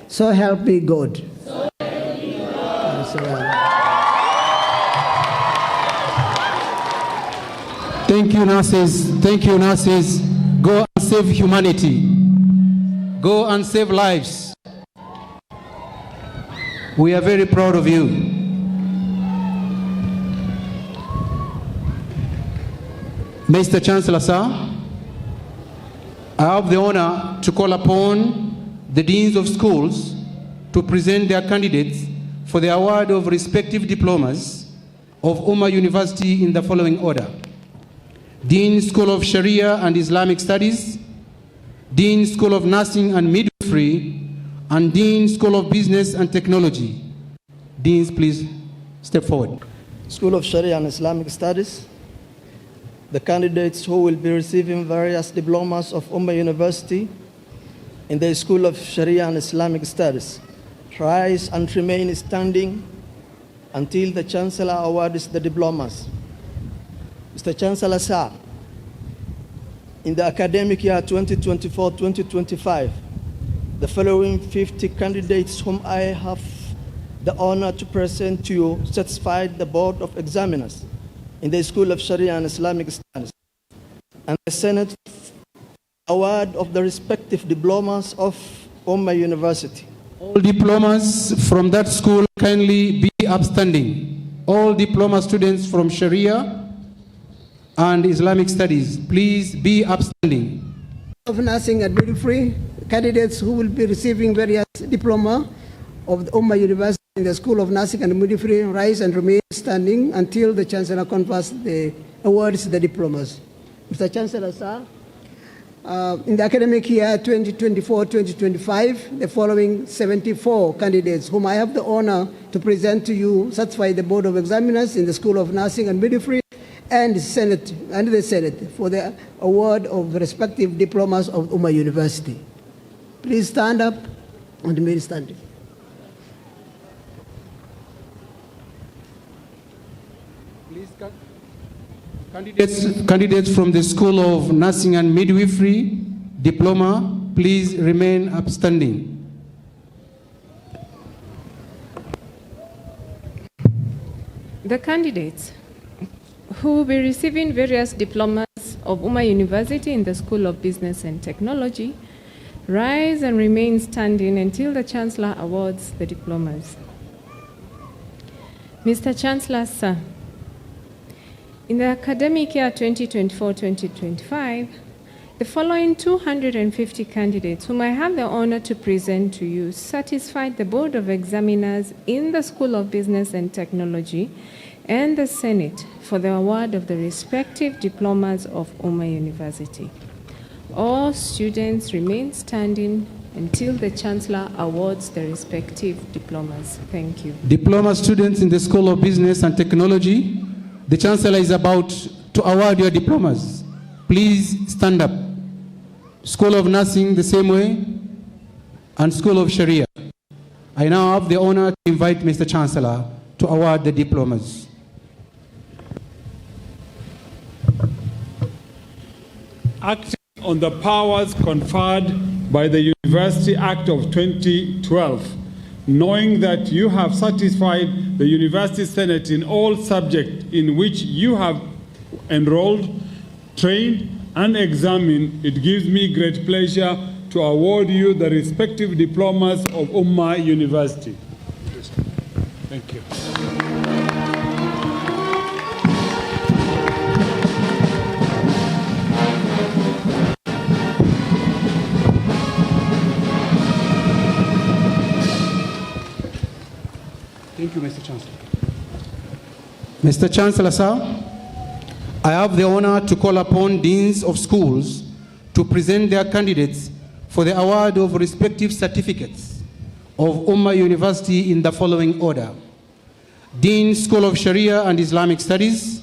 So help me God. Thank you, nurses. Thank you, nurses. Go and save humanity. Go and save lives. We are very proud of you. Mr. Chancellor, sir, I have the honor to call upon the deans of schools to present their candidates for the award of respective diplomas of Umma University in the following order: Dean School of Sharia and Islamic Studies, Dean School of Nursing and Midwifery, and Dean School of Business and Technology. Deans, please step forward. School of Sharia and Islamic Studies, the candidates who will be receiving various diplomas of Umma University in the School of Sharia and Islamic Studies, rise and remain standing until the Chancellor awards the diplomas. Mr. Chancellor, sir, in the academic year 2024-2025, the following 50 candidates whom I have the honor to present to you satisfied the Board of Examiners in the School of Sharia and Islamic Studies, and the Senate award of the respective diplomas of Umma University. All diplomas from that school kindly be upstanding. All diploma students from Sharia and Islamic Studies, please be upstanding. Of Nursing and Midwifery, candidates who will be receiving various diploma of the Umma University in the School of Nursing and Midwifery, rise and remain standing until the Chancellor confers the awards, the diplomas. Mr. Chancellor, sir, in the academic year 2024-2025, the following 74 candidates whom I have the honor to present to you satisfy the Board of Examiners in the School of Nursing and Midwifery and the Senate for the award of the respective diplomas of Umma University. Please stand up and remain standing. Please, candidates from the School of Nursing and Midwifery diploma, please remain upstanding. The candidates who will be receiving various diplomas of Umma University in the School of Business and Technology, rise and remain standing until the Chancellor awards the diplomas. Mr. Chancellor, sir, in the academic year 2024-2025, the following 250 candidates whom I have the honor to present to you satisfied the Board of Examiners in the School of Business and Technology and the Senate for the award of the respective diplomas of Umma University. All students remain standing until the Chancellor awards the respective diplomas. Thank you. Diploma students in the School of Business and Technology, the Chancellor is about to award your diplomas. Please stand up. School of Nursing the same way, and School of Sharia. I now have the honor to invite Mr. Chancellor to award the diplomas. Acting on the powers conferred by the University Act of 2012, knowing that you have satisfied the University Senate in all subjects in which you have enrolled, trained, and examined, it gives me great pleasure to award you the respective diplomas of Umma University. Thank you. Thank you, Mr. Chancellor. Mr. Chancellor, sir, I have the honor to call upon deans of schools to present their candidates for the award of respective certificates of Umma University in the following order: Dean, School of Sharia and Islamic Studies;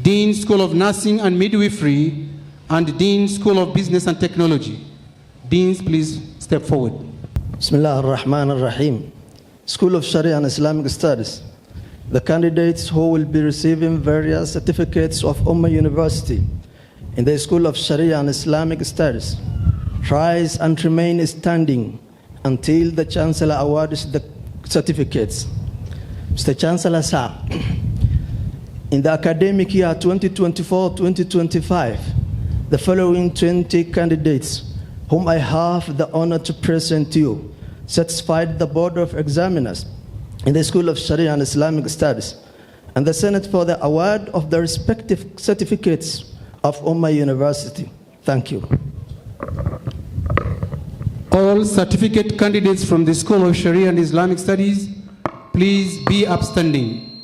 Dean, School of Nursing and Midwifery; and Dean, School of Business and Technology. Deans, please step forward. Bismillah ar-Rahman ar-Rahim. School of Sharia and Islamic Studies. The candidates who will be receiving various certificates of Umma University in the School of Sharia and Islamic Studies rise and remain standing until the Chancellor awards the certificates. Mr. Chancellor, sir, in the academic year 2024-2025, the following 20 candidates whom I have the honor to present to you satisfied the Board of Examiners in the School of Sharia and Islamic Studies and the Senate for the award of the respective certificates of Umma University. Thank you. All certificate candidates from the School of Sharia and Islamic Studies, please be upstanding.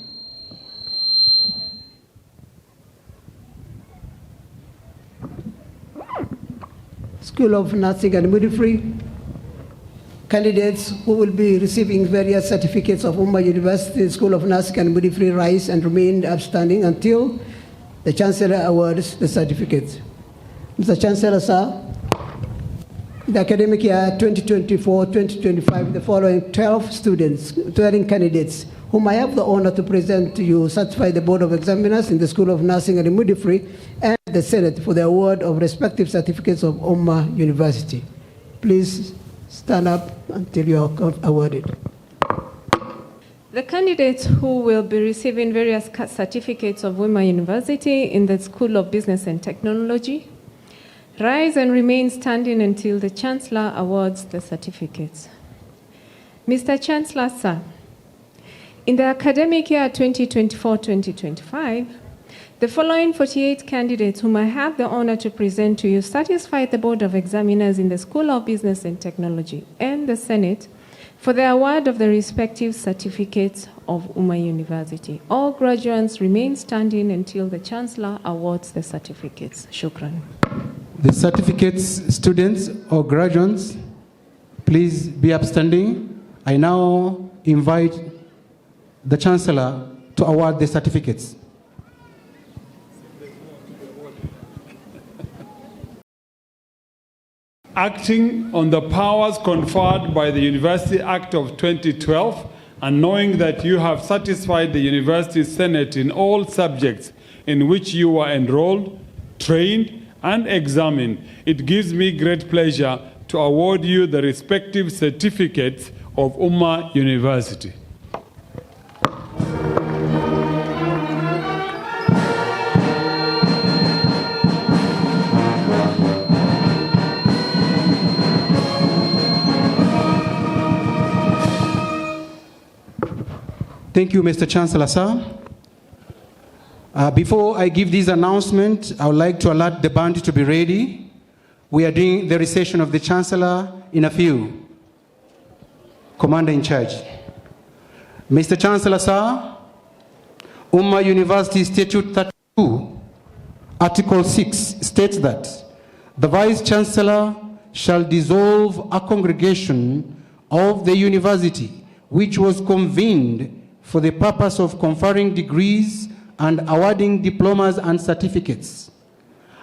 School of Nursing and Midwifery, candidates who will be receiving various certificates of Umma University School of Nursing and Midwifery rise and remain upstanding until the Chancellor awards the certificates. Mr. Chancellor, sir, the academic year 2024-2025, the following 12 candidates whom I have the honor to present to you satisfy the Board of Examiners in the School of Nursing and Midwifery and the Senate for the award of respective certificates of Umma University. Please stand up until you are awarded. The candidates who will be receiving various certificates of Umma University in the School of Business and Technology rise and remain standing until the Chancellor awards the certificates. Mr. Chancellor, sir, in the academic year 2024-2025, the following 48 candidates whom I have the honor to present to you satisfied the Board of Examiners in the School of Business and Technology and the Senate for the award of the respective certificates of Umma University. All graduates remain standing until the Chancellor awards the certificates. Shukran. The certificates, students or graduates, please be upstanding. I now invite the Chancellor to award the certificates. Acting on the powers conferred by the University Act of 2012 and knowing that you have satisfied the University Senate in all subjects in which you were enrolled, trained, and examined, it gives me great pleasure to award you the respective certificates of Umma University. Thank you, Mr. Chancellor, sir. Before I give this announcement, I would like to alert the band to be ready. We are doing the recitation of the Chancellor in a few. Commander in charge. Mr. Chancellor, sir, Umma University Statute 32, Article 6 states that the Vice Chancellor shall dissolve a congregation of the university which was convened for the purpose of conferring degrees and awarding diplomas and certificates.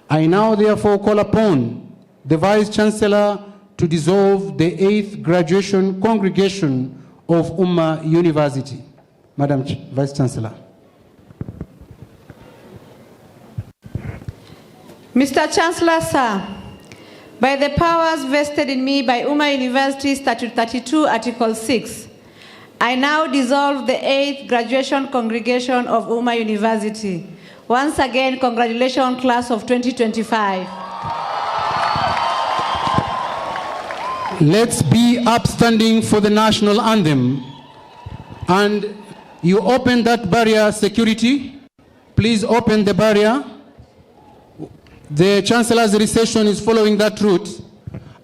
I now therefore call upon the Vice Chancellor to dissolve the 8th graduation congregation of Umma University. Madam Vice Chancellor. Mr. Chancellor, sir, by the powers vested in me by Umma University Statute 32, Article 6, I now dissolve the 8th graduation congregation of Umma University. Once again, congratulations, class of 2025. Let's be upstanding for the national anthem. And you open that barrier, security. Please open the barrier. The Chancellor's recitation is following that route,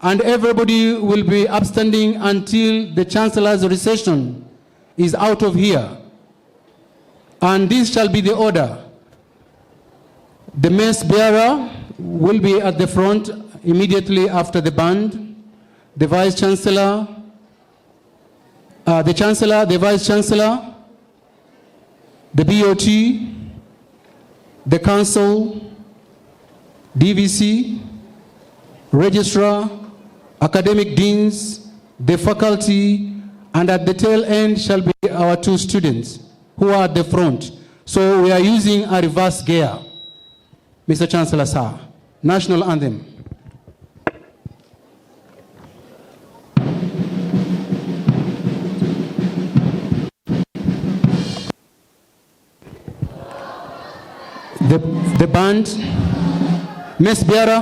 and everybody will be upstanding until the Chancellor's recitation is out of here. And this shall be the order. The mace bearer will be at the front immediately after the band. The Vice Chancellor, the Chancellor, the Vice Chancellor, the BOT, the Council, DVC, Registrar, Academic Deans, the faculty, and at the tail end shall be our 2 students who are at the front. So we are using a reverse gear. Mr. Chancellor, sir, national anthem. The band, mace bearer.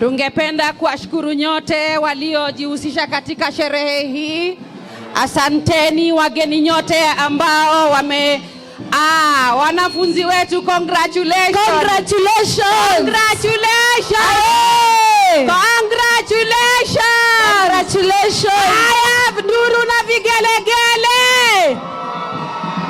Tungependa kuwashukuru nyote waliojihusisha katika sherehe hii. Asanteni wageni nyote ambao wanafunzi wetu, congratulations. Congratulations. Congratulations. Congratulations. Congratulations. Haya, nduru na vigelegele.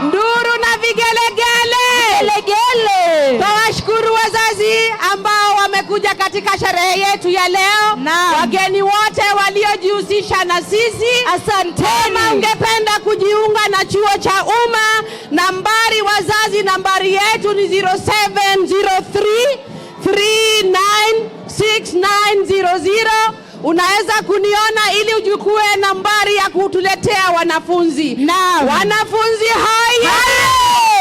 Nduru na vigelegele. Vigelegele. Tunawashukuru wazazi ambao wamekuja katika sherehe yetu ya leo. Wageni wote waliojihusisha na sisi. Asanteni. Kama ungependa kujiunga na chuo cha Umma, nambari wazazi, nambari yetu ni 0703396900. Unaweza kuniona ili ujukue nambari ya kutuletea wanafunzi. Wanafunzi haye!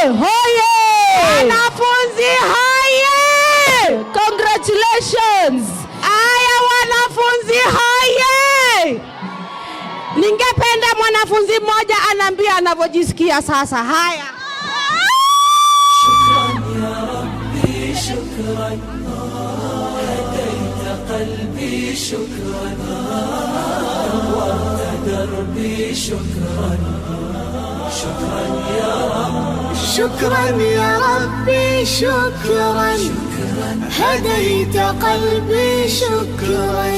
Hoye! Wanafunzi haye! Congratulations! Aya, wanafunzi haye! Ningependa mwanafunzi mmoja anaambia anavyojisikia sasa. Haya. Shukran ya Rabbi, shukran. Hadaita qalbi, shukran. Nawwarta darbi, shukran. Shukran ya Rabbi. شكرا يا ربي شكرا هديت قلبي شكرا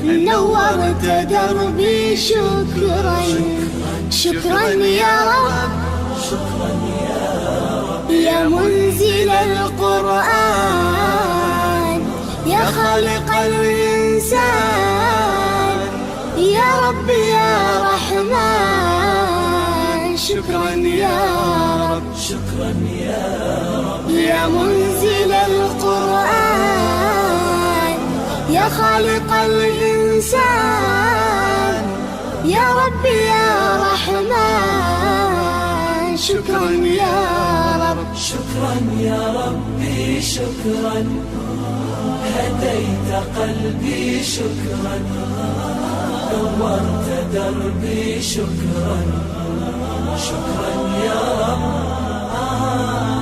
نورت دربي شكرا شكرا يا رب يا منزل القرآن يا خالق الإنسان يا رب يا رحمن شكرا يا رب شكرا يا رب يا منزل القرآن يا خالق الإنسان يا رب يا رحمن شكرا يا رب شكرا يا ربي شكرا هديت قلبي شكرا نورت دربي شكرا شكرا يا رب